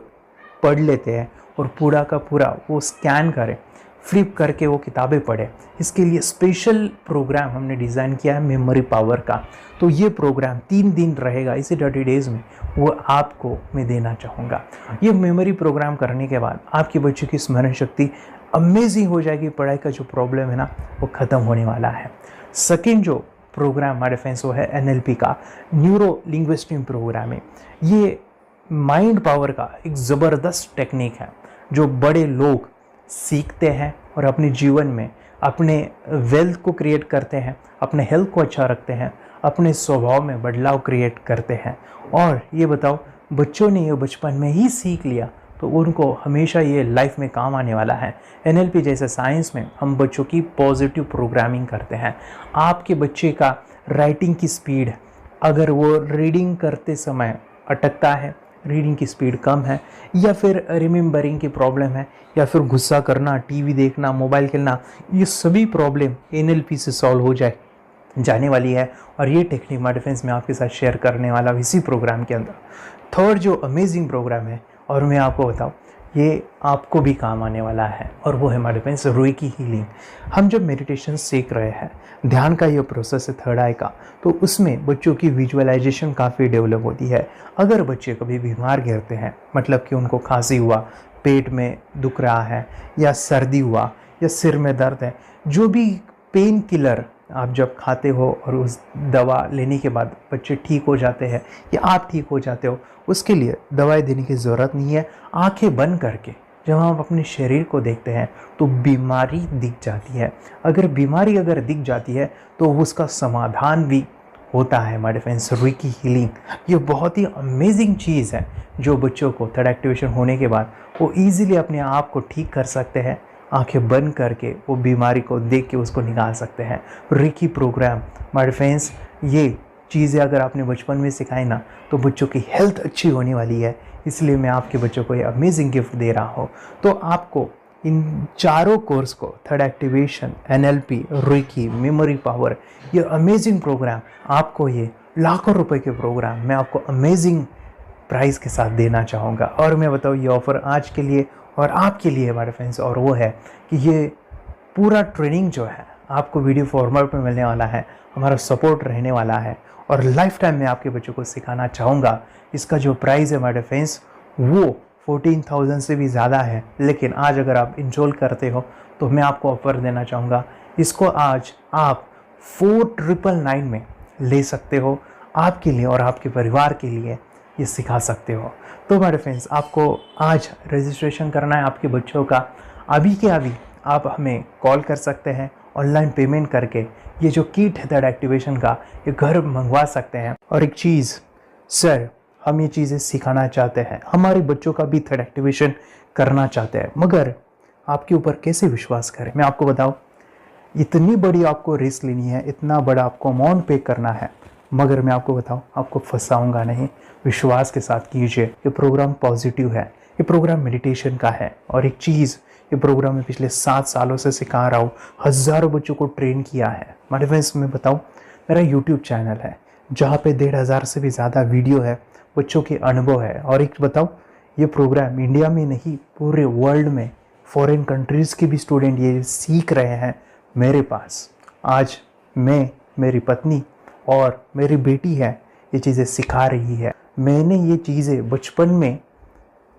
पढ़ लेते हैं और पूरा का पूरा वो स्कैन करें, फ्लिप करके वो किताबें पढ़े, इसके लिए स्पेशल प्रोग्राम हमने डिज़ाइन किया है मेमोरी पावर का। तो ये प्रोग्राम 3 दिन रहेगा, इसी 30 डेज़ में वो आपको मैं देना चाहूँगा। ये मेमोरी प्रोग्राम करने के बाद आपके बच्चों की स्मरण शक्ति अमेजिंग हो जाएगी, पढ़ाई का जो प्रॉब्लम है ना वो ख़त्म होने वाला है। सेकेंड जो प्रोग्राम हमारे फ्रेंड्स वो है NLP का, न्यूरो लिंग्विस्टिक प्रोग्राम है। ये माइंड पावर का एक ज़बरदस्त टेक्निक है जो बड़े लोग सीखते हैं और अपने जीवन में अपने वेल्थ को क्रिएट करते हैं, अपने हेल्थ को अच्छा रखते हैं, अपने स्वभाव में बदलाव क्रिएट करते हैं। और ये बताओ, बच्चों ने ये बचपन में ही सीख लिया तो उनको हमेशा ये लाइफ में काम आने वाला है। NLP जैसे साइंस में हम बच्चों की पॉजिटिव प्रोग्रामिंग करते हैं। आपके बच्चे का राइटिंग की स्पीड, अगर वो रीडिंग करते समय अटकता है, रीडिंग की स्पीड कम है, या फिर रिमेंबरिंग की प्रॉब्लम है, या फिर गुस्सा करना, टीवी देखना, मोबाइल खेलना, ये सभी प्रॉब्लम NLP से सॉल्व हो जाने वाली है। और ये टेक्निक माय डिफेंस में आपके साथ शेयर करने वाला इसी प्रोग्राम के अंदर। थर्ड जो अमेजिंग प्रोग्राम है, और मैं आपको बताऊं, ये आपको भी काम आने वाला है, और वो है माय डिफेंस रूई की हीलिंग। हम जब मेडिटेशन सीख रहे हैं, ध्यान का ये प्रोसेस है थर्ड आई का, तो उसमें बच्चों की विजुअलाइजेशन काफ़ी डेवलप होती है। अगर बच्चे कभी बीमार गिरते हैं, मतलब कि उनको खांसी हुआ, पेट में दुख रहा है, या सर्दी हुआ, या सिर में दर्द है, जो भी पेन किलर आप जब खाते हो और उस दवा लेने के बाद बच्चे ठीक हो जाते हैं या आप ठीक हो जाते हो, उसके लिए दवाई देने की ज़रूरत नहीं है। आंखें बंद करके जब हम अपने शरीर को देखते हैं तो बीमारी दिख जाती है। अगर बीमारी दिख जाती है तो उसका समाधान भी होता है। हमारे फ्रेंड्स, रेकी हीलिंग ये बहुत ही अमेजिंग चीज़ है जो बच्चों को थर्ड एक्टिवेशन होने के बाद वो ईज़िली अपने आप को ठीक कर सकते हैं। आंखें बंद करके वो बीमारी को देख के उसको निकाल सकते हैं। रेकी प्रोग्राम हमारे फ्रेंड्स, ये चीज़ें अगर आपने बचपन में सिखाई ना तो बच्चों की हेल्थ अच्छी होने वाली है। इसलिए मैं आपके बच्चों को ये अमेजिंग गिफ्ट दे रहा हूँ। तो आपको इन चारों कोर्स को, third activation, NLP, reiki, memory power, ये अमेजिंग प्रोग्राम, आपको ये लाखों रुपए के प्रोग्राम मैं आपको अमेजिंग प्राइस के साथ देना चाहूँगा। और मैं बताऊँ ये ऑफ़र आज के लिए और आपके लिए हमारे फ्रेंड्स, और वो है कि ये पूरा ट्रेनिंग जो है आपको वीडियो फॉर्मेट में मिलने वाला है, हमारा सपोर्ट रहने वाला है और लाइफ टाइम मैं आपके बच्चों को सिखाना चाहूँगा। इसका जो प्राइस है हमारे फ्रेंड्स वो 14,000 से भी ज़्यादा है, लेकिन आज अगर आप इंस्टॉल करते हो तो मैं आपको ऑफ़र देना चाहूँगा। इसको आज आप 4,999 में ले सकते हो। आपके लिए और आपके परिवार के लिए ये सिखा सकते हो। तो हमारे फ्रेंड्स, आपको आज रजिस्ट्रेशन करना है आपके बच्चों का। अभी के अभी आप हमें कॉल कर सकते हैं, ऑनलाइन पेमेंट करके ये जो किट है थर्ड एक्टिवेशन का ये घर मंगवा सकते हैं। और एक चीज़ सर, हम ये चीज़ें सिखाना चाहते हैं, हमारे बच्चों का भी थर्ड एक्टिवेशन करना चाहते हैं, मगर आपके ऊपर कैसे विश्वास करें? मैं आपको बताऊं, इतनी बड़ी आपको रिस्क लेनी है, इतना बड़ा आपको अमाउंट पे करना है, मगर मैं आपको बताऊं आपको फंसाऊंगा नहीं। विश्वास के साथ कीजिए। ये प्रोग्राम पॉजिटिव है, ये प्रोग्राम मेडिटेशन का है। और एक चीज़, ये प्रोग्राम मैं पिछले 7 सालों से सिखा रहा हूँ, हज़ारों बच्चों को ट्रेन किया है। हमारे फ्रेंड्स, मैं बताऊँ, मेरा यूट्यूब चैनल है जहाँ पे 1,500 से भी ज़्यादा वीडियो है, बच्चों के अनुभव है। और एक बताऊँ, ये प्रोग्राम इंडिया में नहीं पूरे वर्ल्ड में फॉरेन कंट्रीज़ के भी स्टूडेंट ये सीख रहे हैं मेरे पास। आज मैं, मेरी पत्नी और मेरी बेटी है ये चीज़ें सिखा रही है। मैंने ये चीज़ें बचपन में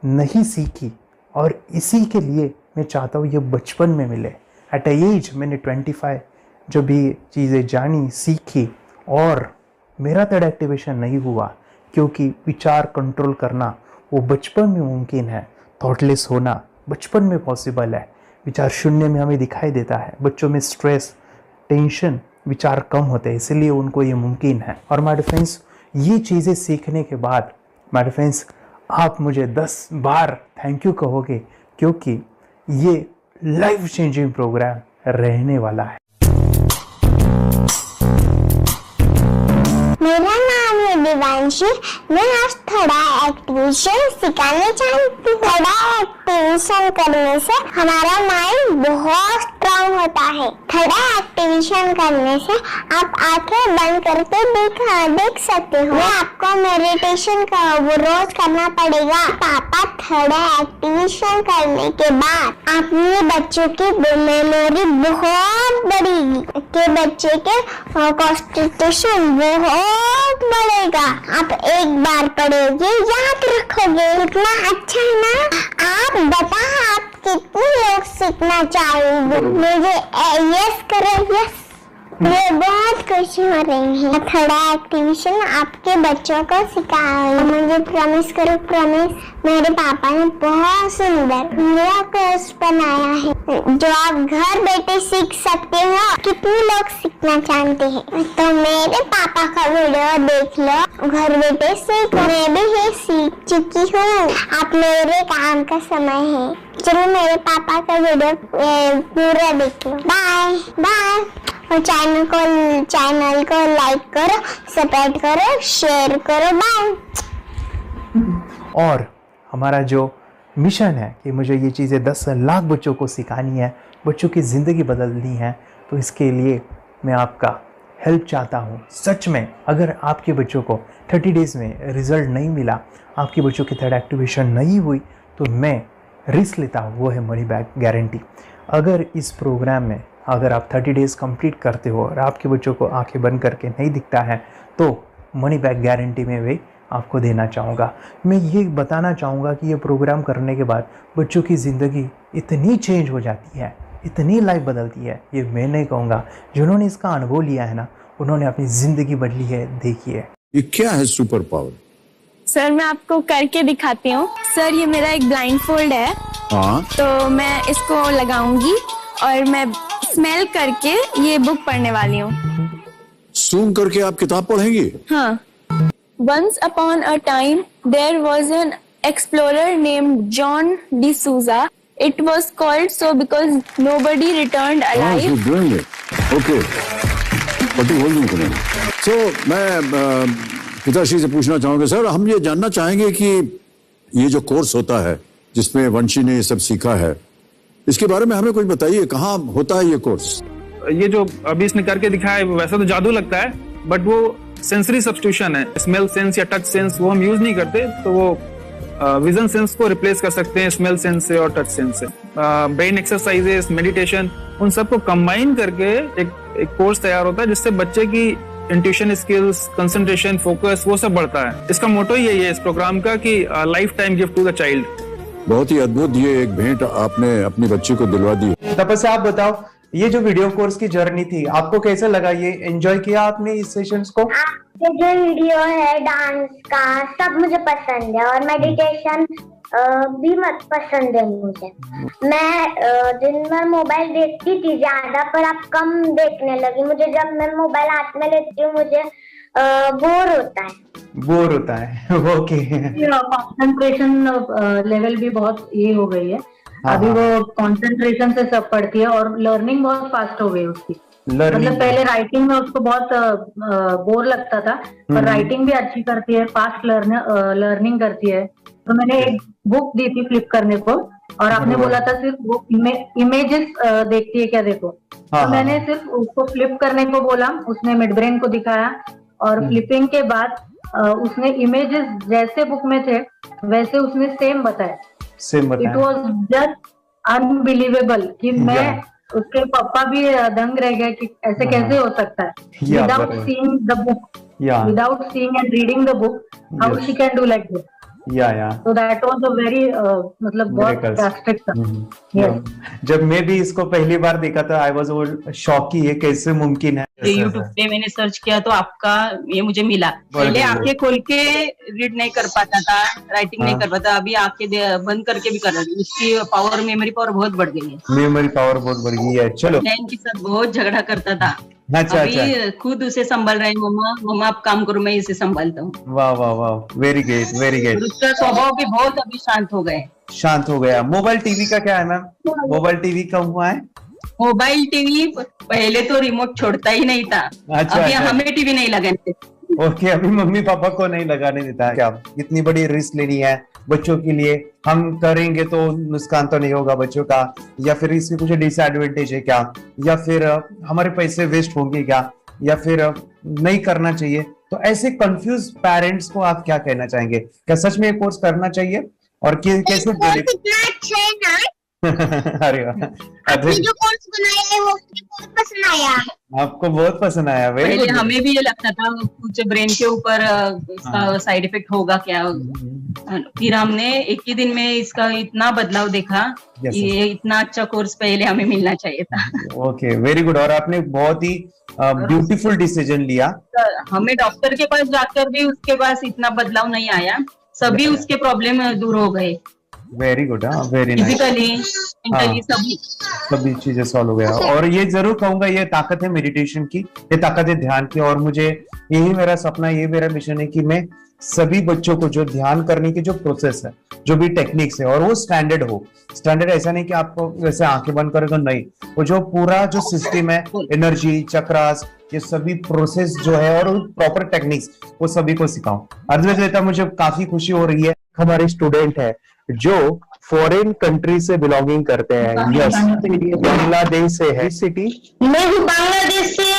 नहीं सीखी और इसी के लिए मैं चाहता हूँ ये बचपन में मिले। एट एज मैंने 25 जो भी चीज़ें जानी, सीखी, और मेरा थर्ड एक्टिवेशन नहीं हुआ क्योंकि विचार कंट्रोल करना वो बचपन में मुमकिन है। थॉटलेस होना बचपन में पॉसिबल है। विचार शून्य में हमें दिखाई देता है। बच्चों में स्ट्रेस, टेंशन, विचार कम होते हैं, इसलिए उनको ये मुमकिन है। और माय फ्रेंड्स, ये चीज़ें सीखने के बाद माय फ्रेंड्स आप मुझे 10 बार थैंक यू कहोगे, क्योंकि ये लाइफ चेंजिंग प्रोग्राम रहने वाला है। मेरा नाम है दिवांशी। मैं आज थोड़ा एक्टिवेशन सिखाने चाहती हूँ। थोड़ा एक्टिवेशन करने से हमारा माइंड बहुत स्ट्रांग होता है। थोड़ा एक्टिवेशन करने से आप आंखें बंद करके देख सकते हो। मैं आपको मेडिटेशन का वो रोज करना पड़ेगा। पापा, थोड़ा एक्टिवेशन करने के बाद अपने बच्चों की मेमोरी बहुत बढ़ेगी, के बच्चे के कॉन्सेंट्रेशन बहुत बढ़ेगा। आप एक बार पढ़ोगे, याद रखोगे, इतना अच्छा है ना। आप बताओ, आप कितने लोग सीखना चाहोगे? मुझे यस करो, यस। मुझे बहुत खुशी हो रही है। थोड़ा एक्टिवेशन आपके बच्चों को सिखाओ। मुझे प्रॉमिस करो, प्रॉमिस। मेरे पापा ने बहुत सुंदर मेरा कोर्स बनाया है जो आप घर बैठे सीख सकते हो। कितने लोग सीखना चाहते हैं तो मेरे पापा का वीडियो देख लो, घर बैठे सीख। मैं भी ये सीख चुकी हूँ। आप मेरे काम का समय है। चलो मेरे पापा का वीडियो पूरा देख लो। Bye bye. और चैनल को लाइक करो, सब्सक्राइब करो, शेयर करो। बाय। और हमारा जो मिशन है कि मुझे ये चीज़ें 10 लाख बच्चों को सिखानी है, बच्चों की ज़िंदगी बदलनी है, तो इसके लिए मैं आपका हेल्प चाहता हूँ। सच में अगर आपके बच्चों को 30 डेज़ में रिज़ल्ट नहीं मिला, आपके बच्चों की थर्ड एक्टिवेशन नहीं हुई, तो मैं रिस्क लेता हूँ, वो है मनी बैक गारंटी। अगर इस प्रोग्राम में अगर आप 30 डेज़ कंप्लीट करते हो और आपके बच्चों को आंखें बंद करके नहीं दिखता है, तो मनी बैक गारंटी में भी आपको देना चाहूँगा। मैं ये बताना चाहूँगा कि ये प्रोग्राम करने के बाद बच्चों की ज़िंदगी इतनी चेंज हो जाती है इतनी लाइफ बदलती है, ये मैं नहीं कहूँगा, जिन्होंने इसका अनुभव लिया है ना, उन्होंने अपनी ज़िंदगी बदली है। देखिए ये क्या है सुपर पावर? सर मैं आपको करके दिखाती हूँ। सर ये मेरा एक ब्लाइंड फोल्ड है, हाँ, तो मैं इसको लगाऊंगी और मैं स्मेल करके ये बुक पढ़ने वाली हूँ। सूंघ करके आप किताब पढ़ेंगी? हाँ। Once upon a time, there was an explorer named John D'Souza. It was called so because nobody returned alive. Okay, पट्टी बोल दूं करें। सो मैं पिताश्री से पूछना चाहूंगा, सर हम ये जानना चाहेंगे कि ये जो कोर्स होता है जिसमें वंशी ने ये सब सीखा है, इसके बारे में हमें कुछ बताइए, कहाँ होता है ये कोर्स? ये जो अभी इसने करके दिखाया है वैसा तो जादू लगता है, बट वो सेंसरी सब्स्टिट्यूशन है। स्मेल सेंस या टच सेंस वो हम यूज नहीं करते, तो वो विजन सेंस को रिप्लेस कर सकते हैं स्मेल सेंस से और टच सेंस से। ब्रेन एक्सरसाइजेस, मेडिटेशन, उन सबको कंबाइन करके एक कोर्स तैयार होता है जिससे बच्चे की इंट्यूशन स्किल्स, कंसंट्रेशन, फोकस वो सब बढ़ता है। इसका मोटो ही यही है इस प्रोग्राम का कि life time gift to the child. बहुत ही अद्भुत ये एक भेंट आपने अपनी बच्ची को दिलवा दी। तपस्या आप बताओ, ये जो वीडियो कोर्स की जर्नी थी आपको कैसा लगा? ये एंजॉय किया आपने इस सेशंस को? ये जो वीडियो है डांस का सब मुझे पसंद है और मेडिटेशन भी मत पसंद है मुझे। मैं दिन भर मोबाइल देखती थी ज्यादा, पर अब कम देखने लगी। मुझे जब मैं मोबाइल हाथ में लेती हूँ मुझे बोर होता है। ओके। कंसंट्रेशन लेवल भी बहुत ये हो गई है। अभी वो कंसंट्रेशन से सब पढ़ती है और लर्निंग बहुत फास्ट हो गई उसकी। मतलब पहले राइटिंग में उसको बहुत बोर लगता था, पर राइटिंग भी अच्छी करती है, फास्ट लर्निंग करती है। तो मैंने एक बुक दी थी फ्लिप करने को और आपने बोला था सिर्फ वो इमेजेस देखती है क्या, देखो। तो मैंने सिर्फ उसको फ्लिप करने को बोला, उसने मिड ब्रेन को दिखाया और फ्लिपिंग के बाद उसने इमेजेस जैसे बुक में थे वैसे उसने सेम बताया। इट वॉज जस्ट अनबिलीवेबल कि मैं उसके पापा भी दंग रह गए कि ऐसे कैसे हो सकता है। Without seeing the book, without seeing and reading the book, how she can do like this. So that was a very मतलब बहुत drastic था। जब मैं भी इसको पहली बार देखा था आई वाज शॉक कि ये कैसे मुमकिन है। यूट्यूब पे मैंने सर्च किया तो आपका ये मुझे मिला। पहले आंखें खोल के रीड नहीं कर पाता था, राइटिंग नहीं कर पाता, अभी आंखें बंद करके भी कर रहा है। उसकी पावर, मेमोरी पावर बहुत बढ़ गई है। मेमोरी पावर बहुत बढ़ गई है। चलो, के साथ बहुत झगड़ा करता था। अच्छा, अभी खुद उसे संभाल रहे हैं। मम्मा आप काम करो, मैं इसे संभालता हूँ। वाह वाह वाह, वेरी ग्रेट वेरी ग्रेट। उसका स्वभाव भी बहुत अभी शांत हो गया। मोबाइल टीवी का क्या है मैम? मोबाइल टीवी का हुआ है? मोबाइल टीवी पहले तो रिमोट छोड़ता ही नहीं था। अभी हमें टीवी नहीं लगाने देते। ओके, अभी मम्मी पापा को नहीं लगाने देता है। क्या इतनी बड़ी रिस्क लेनी है बच्चों के लिए? हम करेंगे तो नुकसान तो नहीं होगा बच्चों का, या फिर इसकी कुछ डिसएडवांटेज है क्या, या फिर हमारे पैसे वेस्ट होंगे क्या, या फिर नहीं करना चाहिए? तो ऐसे कंफ्यूज पेरेंट्स को आप क्या कहना चाहेंगे? क्या सच में ये कोर्स करना चाहिए और कैसे? अरे आपने जो कोर्स बनाया है वो मुझे बहुत पसंद आया। आपको बहुत पसंद आया? पहले हमें भी ये लगता था कुछ ब्रेन के ऊपर इसका साइड इफेक्ट होगा क्या। फिर हमने एक ही दिन में इसका इतना बदलाव देखा। ये इतना अच्छा कोर्स पहले हमें मिलना चाहिए था। Okay, very good. और आपने बहुत ही ब्यूटीफुल डिसीजन लिया। हमें डॉक्टर के पास जाकर भी उसके पास इतना बदलाव नहीं आया, सभी उसके प्रॉब्लम दूर हो गए। Very good, very nice. Physically सभी चीजें सॉल्व हो गया। और ये जरूर कहूंगा, ये ताकत है मेडिटेशन की, ये ताकत है ध्यान की। और मुझे यही मेरा सपना, ये मेरा मिशन है कि मैं सभी बच्चों को जो ध्यान करने की जो प्रोसेस है, जो भी टेक्निक्स है, और वो स्टैंडर्ड हो। स्टैंडर्ड ऐसा नहीं कि आपको वैसे आंखें बंद करें तो नहीं, वो जो पूरा जो सिस्टम है, एनर्जी, चक्रास, ये सभी प्रोसेस जो है और प्रॉपर टेक्निक्स, वो सभी को सिखाऊं। अद्वैत, मुझे काफी खुशी हो रही है। हमारे स्टूडेंट है जो फॉरेन कंट्री से बिलोंगिंग करते हैं। यस, बांग्लादेश से है। सिटी मैं भी बांग्लादेश से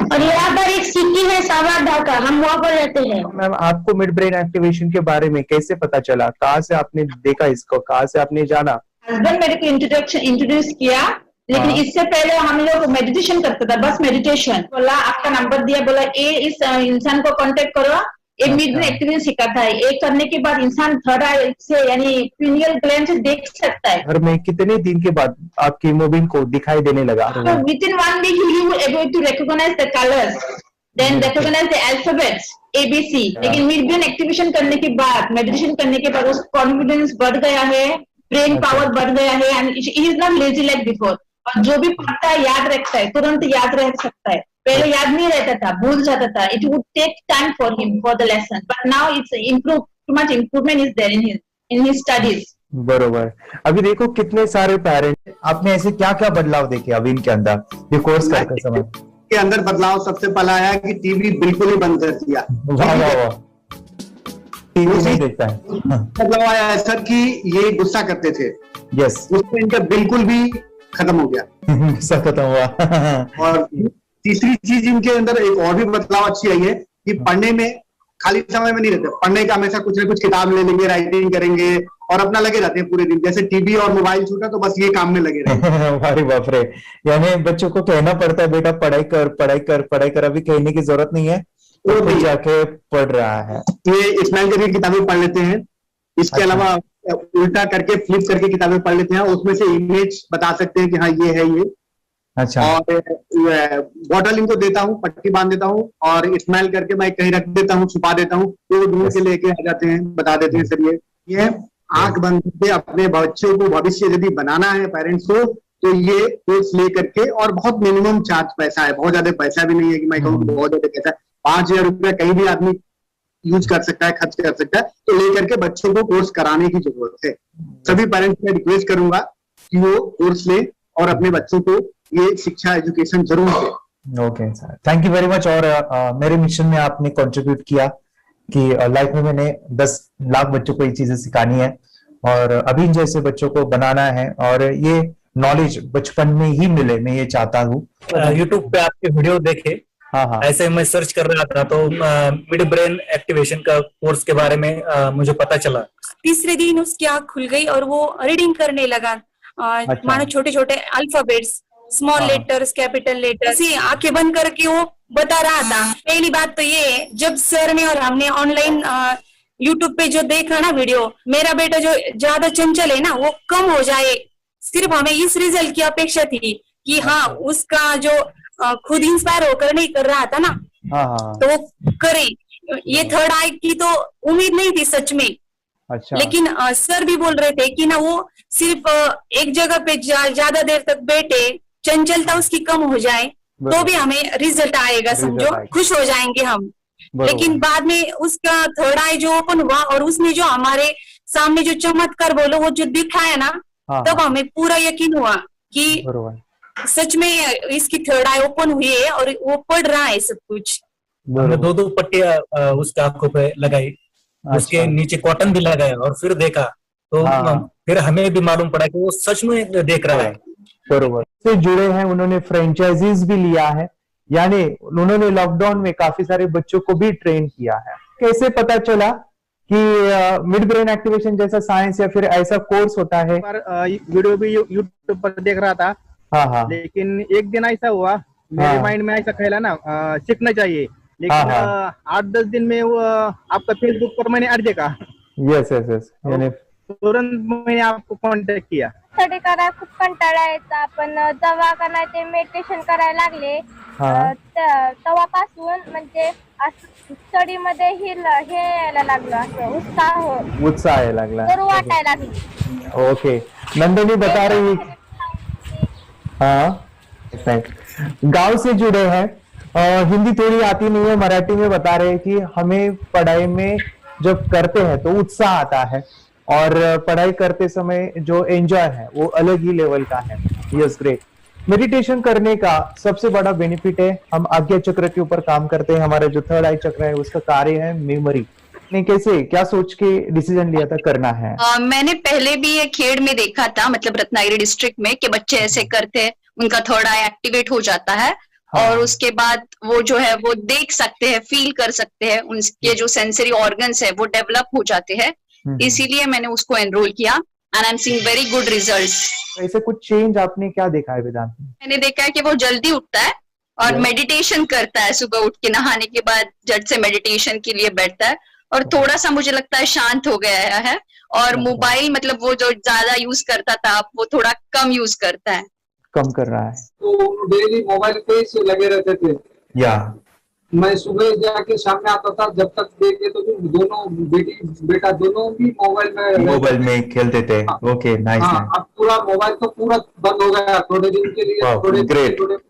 और यहाँ पर एक सिटी है सावर ढाका, हम वहाँ पर रहते हैं। मैम, आपको मिड ब्रेन एक्टिवेशन के बारे में कैसे पता चला? कहाँ से आपने देखा इसको, कहाँ से आपने जाना? हस्बैंड मेरे को इंट्रोड्यूस किया, लेकिन इससे पहले हम लोग मेडिटेशन करते थे, बस मेडिटेशन। बोला आपका नंबर दिया, बोला इस इंसान को कांटेक्ट करो, ये मिड ब्रेन एक्टिवेशन सिखाता है। ये करने के बाद इंसान थर्ड आई से यानी पिनियल ग्लैंड से देख सकता है। घर में कितने दिन के बाद आपकी हीमोग्लोबिन को दिखाई देने लगा? With in 1 week you will able to recognize the colors, then recognize the alphabets ABC। लेकिन मिड ब्रेन एक्टिवेशन करने के बाद, मेडिटेशन करने के बाद उसका कॉन्फिडेंस बढ़ गया है, ब्रेन पावर बढ़ गया है, and he is not lazy like before. और जो भी पढ़ता है याद रखता है, तुरंत याद रह सकता है। पहले याद नहीं रहता था, भूल जाता था। It would take time for him for the lesson, but now it's improve, too much improvement is there in his studies. बरोबर। अभी देखो कितने सारे पेरेंट्स, आपने ऐसे क्या क्या बदलाव देखे अभी इनके अंदर ये कोर्स करते समय? के अंदर बदलाव सबसे पहला आया कि टीवी बिल्कुल ही बंद कर दिया। वाह वाह वाह, टीवी नहीं देखता है। बदलाव आया है सर कि ये गुस्सा करते थे, यस, उसमें इनका बिल्कुल भी खत्म हो गया, गुस्सा खत्म हुआ। और तीसरी चीज इनके अंदर एक और भी बदलाव अच्छी आई है कि पढ़ने में खाली समय में नहीं रहते, पढ़ने का हमेशा कुछ ना कुछ किताब ले लेंगे, राइटिंग करेंगे और अपना लगे रहते हैं पूरे दिन। जैसे टीवी और मोबाइल छूटा तो बस ये काम में लगे रहते। अरे बाप रे, यानी बच्चों को कहना पड़ता है बेटा पढ़ाई कर पढ़ाई कर पढ़ाई कर, अभी कहने की जरूरत नहीं है, वो भी जाके पढ़ रहा है। ये स्माइल करके किताबें पढ़ लेते हैं, इसके अलावा उल्टा करके फ्लिप करके किताबें पढ़ लेते हैं, उसमें से इमेज बता सकते हैं कि हाँ ये है ये। अच्छा। और बॉटल इनको देता हूँ, पट्टी बांध देता हूँ और स्माइल करके मैं कहीं रख देता हूँ, छुपा देता हूँ, तो ढूंढ के लेके आ जाते हैं, बता देते हैं सर ये आंख बंद करके अपने बच्चों को भविष्य यदि बनाना है पेरेंट्स को, तो ये कोर्स ले करके, और बहुत मिनिमम चार्ज पैसा है, बहुत ज्यादा पैसा भी नहीं है कि मैं कहूँ बहुत ज्यादा पैसा है। 5,000 रुपया कहीं भी आदमी यूज कर सकता है, खर्च कर सकता है, तो लेकर के बच्चों को कोर्स कराने की जरूरत है। सभी पेरेंट्स से रिक्वेस्ट करूंगा कि वो कोर्स ले और अपने बच्चों को ये शिक्षा एजुकेशन जरूर दे। Okay sir, thank you very much. और मेरे मिशन में आपने कंट्रीब्यूट किया कि लाइफ में मैंने 10 लाख बच्चों को ये चीजें सिखानी है और अभी जैसे बच्चों को बनाना है, और ये नॉलेज बचपन में ही मिले, मैं ये चाहता हूँ। यूट्यूब पे आपके वीडियो देखे, हाँ, ऐसे मैं सर्च कर रहा था तो मिड ब्रेन एक्टिवेशन का कोर्स के बारे में मुझे पता चला। तीसरे दिन उसकी आँख खुल गई और वो रीडिंग करने लगा, मानो छोटे छोटे alphabets, small letters, capital letters, आंखें बंद करके वो बता रहा था। पहली बात तो ये, जब सर ने और हमने ऑनलाइन यूट्यूब पे जो देखा ना वीडियो, मेरा बेटा जो ज्यादा चंचल है ना वो कम हो जाए, सिर्फ हमें इस रिजल्ट की अपेक्षा थी कि हाँ उसका जो खुद इंस्पायर होकर नहीं कर रहा था ना, तो वो करे। ये थर्ड आई की तो उम्मीद नहीं थी सच में। अच्छा। लेकिन सर भी बोल रहे थे कि ना वो सिर्फ एक जगह पे ज्यादा देर तक बैठे, चंचलता उसकी कम हो जाए तो भी हमें रिजल्ट आएगा, समझो खुश हो जाएंगे हम। लेकिन बाद में उसका थर्ड आई जो ओपन हुआ और उसने जो हमारे सामने जो चमत्कार बोलो वो जो दिखाया ना, तब हमें पूरा यकीन हुआ कि सच में इसकी थर्ड आई ओपन हुई है और वो पढ़ रहा है सब कुछ। हमने 2 पट्टियां उसके आंखों पे लगाई, उसके नीचे कॉटन भी लगाया और फिर देखा तो फिर हमें भी मालूम पड़ा कि वो सच में देख रहा है। बरोबर से जुड़े हैं, उन्होंने फ्रेंचाइजीज भी लिया है, यानी उन्होंने लॉकडाउन में काफी सारे बच्चों को भी ट्रेन किया है। कैसे पता चला कि मिड ब्रेन एक्टिवेशन जैसा साइंस या फिर ऐसा कोर्स होता है? वीडियो भी यूट्यूब पर देख रहा था, लेकिन एक दिन ऐसा हुआ मेरे माइंड में ऐसा ख्याल ना सीखना चाहिए, लेकिन 8-10 दिन में वो आपका फेसबुक पर मैंने ऐड देखा। यस यस यस, यानी तुरंत मैंने आपको कॉन्टॅक्ट किया। स्टडी करायला खूप कंटाळा यायचा, पण जेव्हा का नाही ते मेडिटेशन करायला लागले तेव्हापासून म्हणजे स्टडी मध्ये हे यायला लागलं, असं उत्साह यायला लागला, बरं वाटायला लागली। ओके, नंदिनी बता रही है, हाँ गांव से जुड़े हैं, हिंदी थोड़ी आती नहीं है, मराठी में बता रहे हैं कि हमें पढ़ाई में जब करते हैं तो उत्साह आता है और पढ़ाई करते समय जो एंजॉय है वो अलग ही लेवल का है। Yes, great. मेडिटेशन करने का सबसे बड़ा बेनिफिट है, हम आज्ञा चक्र के ऊपर काम करते हैं, हमारा जो थर्ड आई चक्र है उसका कार्य है मेमोरी। ने कैसे क्या सोच के डिसीजन लिया था करना है? मैंने पहले भी ये खेड़ में देखा था, मतलब रत्नागिरी डिस्ट्रिक्ट में, कि बच्चे ऐसे करते हैं, उनका थर्ड आई एक्टिवेट हो जाता है और उसके बाद वो जो है वो देख सकते हैं, फील कर सकते हैं, उनके जो सेंसरी ऑर्गन्स है वो डेवलप हो जाते हैं। इसीलिए मैंने उसको एनरोल किया and I am seeing very good results. ऐसे कुछ चेंज आपने क्या देखा है वेदांत में? मैंने देखा है कि वो जल्दी उठता है और मेडिटेशन करता है, सुबह उठ के नहाने के बाद झट से मेडिटेशन के लिए बैठता है और थोड़ा सा मुझे लगता है शांत हो गया है। और मोबाइल मतलब वो जो ज्यादा यूज करता था वो थोड़ा कम यूज करता है, कम कर रहा है। तो डेली मोबाइल पे ही लगे रहते थे। या मैं सुबह जाके शाम में आता था, जब तक देखे तो दोनों बेटा दोनों भी मोबाइल में खेलते थे। Okay, nice. अब पूरा मोबाइल तो पूरा बंद हो गया थोड़े दिन के लिए। Great,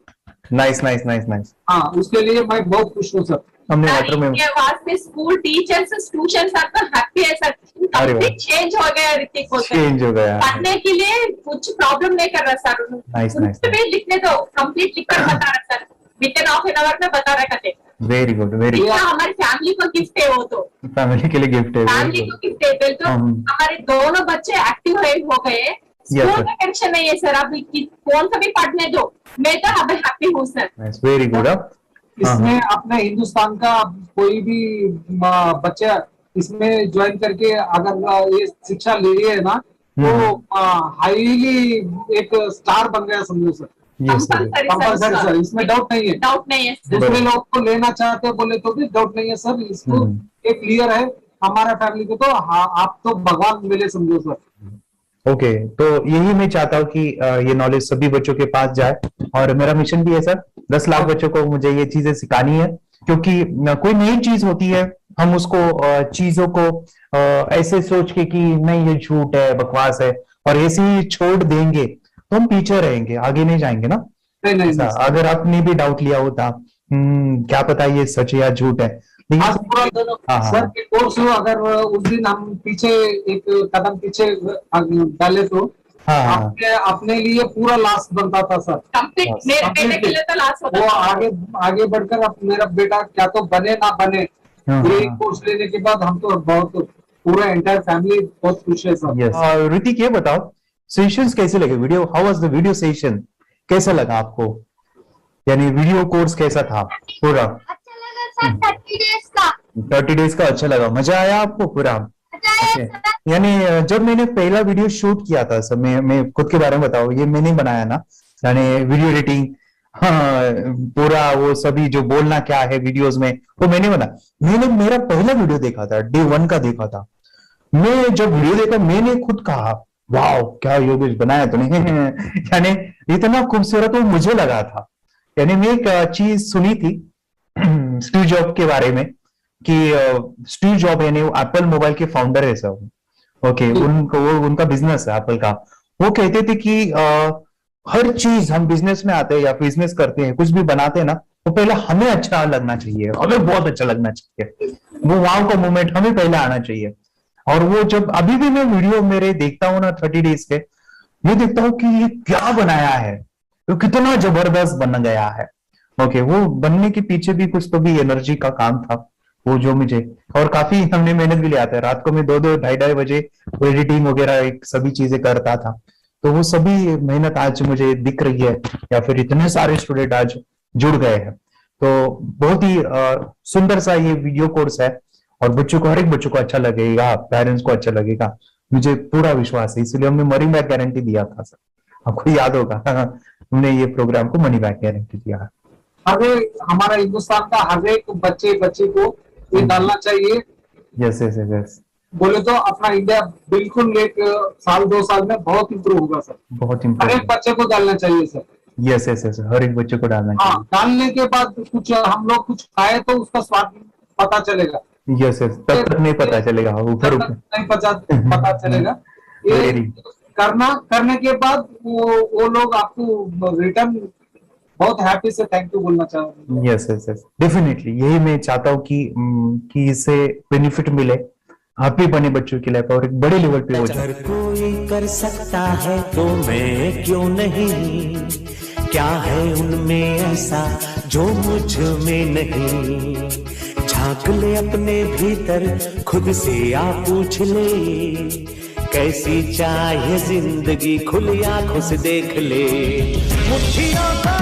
nice nice nice nice. हाँ, उसके लिए मैं बहुत खुश हूँ सर। हमने वाटर में वास्ते स्कूल टीचर्स ट्यूशन सबका हैप्पी है सर। कंप्लीट चेंज हो गया ऋतिक को, चेंज हो गया, पढ़ने के लिए कुछ प्रॉब्लम नहीं कर रहा सर। Nice nice. लिखने दो, कंप्लीट लिखकर बता रहा sir, within half an hour में बता रहा करते। Very good, very good. हमारी फैमिली को गिफ्ट है, वो तो फैमिली के लिए गिफ्ट है, फैमिली को गिफ्ट है। तो हमारे दोनों बच्चे एक्टिव हो गए, स्कूल का टेंशन नहीं है सर। अब कौन सा भी पढ़ने दो, मैं तो अब हैप्पी हूँ सर। Very good. इसमें अपने हिंदुस्तान का कोई भी बच्चा इसमें ज्वाइन करके अगर ये शिक्षा ले रही है ना, तो हाईली एक स्टार बन गया समझो सर। कंपल्सरी सर, इसमें डाउट नहीं है। डाउट नहीं है। दूसरे लोग को लेना चाहते बोले तो भी डाउट नहीं है सर। इसको एक क्लियर है हमारा फैमिली को, तो आप तो भगवान मिले समझो सर। ओके, तो यही मैं चाहता हूँ कि ये नॉलेज सभी बच्चों के पास जाए, और मेरा मिशन भी है सर, 10 लाख बच्चों को मुझे ये चीजें सिखानी है। क्योंकि कोई नई चीज होती है, हम उसको चीजों को ऐसे सोच के कि नहीं ये झूठ है, बकवास है, और ऐसे ही छोड़ देंगे तो हम पीछे रहेंगे, आगे नहीं जाएंगे ना। नहीं। अगर आपने भी डाउट लिया होता क्या पता ये सच है या झूठ है। सर के कोर्स हो, अगर उस दिन हम पीछे एक कदम पीछे डाले तो अपने लिए पूरा लास्ट बनता था सर। मेरे बेटे के लिए तो लास्ट होता वो था। आगे बढ़कर अब मेरा बेटा क्या तो बने ना बने, ये कोर्स लेने के बाद हम तो बहुत पूरा एंटायर फैमिली बहुत खुश है सर। ऋतिक ये बताओ, सेशंस कैसे लगे? Video, how was the video session? कैसा लगा आपको? यानी वीडियो कोर्स कैसा था पूरा? अच्छा लगा सर। 30 डेज का 30 डेज का अच्छा लगा, मजा आया आपको पूरा? यानी जब मैंने पहला वीडियो शूट किया था सर, मैं खुद के बारे में बताऊं, ये मैंने बनाया ना, यानी वीडियो एडिटिंग, पूरा वो सभी जो बोलना क्या है वीडियोस में वो मैंने बना। मैंने मेरा पहला वीडियो देखा था, डे 1 का देखा था। मैं जब वीडियो देखा मैंने खुद कहा वाह क्या योगेश बनाया तूने। यानी इतना खूबसूरत वो मुझे लगा था। यानी मैं एक चीज सुनी थी स्टीव जॉब के बारे में, कि स्टीव जॉब यानी एप्पल मोबाइल के फाउंडर है सब। ओके, उनका बिजनेस है एप्पल का। वो कहते थे कि हर चीज हम बिजनेस में आते हैं या बिजनेस करते हैं, कुछ भी बनाते हैं ना, तो पहले हमें अच्छा लगना चाहिए, हमें बहुत अच्छा लगना चाहिए, वो वाव का मोमेंट हमें पहले आना चाहिए। और वो जब अभी भी मैं वीडियो मेरे देखता हूँ ना 30 डेज के, मैं देखता हूँ कि ये क्या बनाया है, तो कितना जबरदस्त बन गया है। ओके, वो बनने के पीछे भी कुछ तो भी एनर्जी का काम था वो, जो मुझे, और काफी हमने मेहनत भी लिया था। रात को मैं 2-2 ढाई बजे एडिटिंग वगैरह सभी चीजें करता था। तो वो सभी मेहनत आज मुझे दिख रही है, या फिर इतने सारे स्टूडेंट आज जुड़ गए हैं। तो बहुत ही सुंदर सा ये वीडियो कोर्स है, और बच्चों को, हर एक बच्चों को अच्छा लगेगा, पेरेंट्स को अच्छा लगेगा, मुझे पूरा विश्वास है। इसलिए हमने मनी बैक गारंटी दिया था सर, आपको याद होगा। हमने ये प्रोग्राम को मनी बैक गारंटी दिया है। हमारा हिंदुस्तान का हर एक बच्चे को ये डालना चाहिए। Yes yes yes. बोले तो अपना इंडिया बिल्कुल एक साल 2 साल में बहुत इम्प्रूव होगा सर। बहुत इम्प्रूव, हर एक बच्चे को डालना चाहिए सर। यस यस यस, हर एक बच्चे को डालना चाहिए। डालने के बाद कुछ हम लोग कुछ खाए तो उसका स्वाद पता चलेगा। यस यस, तब तक नहीं पता चलेगा, ऊपर नहीं पता चलेगा। ये करने के बाद वो लोग आपको रिटर्न बहुत हैप्पी से थैंक यू बोलना चाहूंगा। यस यस यस, डेफिनेटली यही मैं चाहता हूँ कि इससे बेनिफिट मिले, हैप्पी बने बच्चों की लाइफ, और एक बड़े लेवल पे हो जाए। अगर कोई कर सकता है तो मैं क्यों नहीं, क्या है उनमें ऐसा जो मुझ में नहीं। झांक ले अपने भीतर, खुद से आ पूछ ले, कैसी चाहे जिंदगी खुली आंखों से देख ले। मुट्ठियों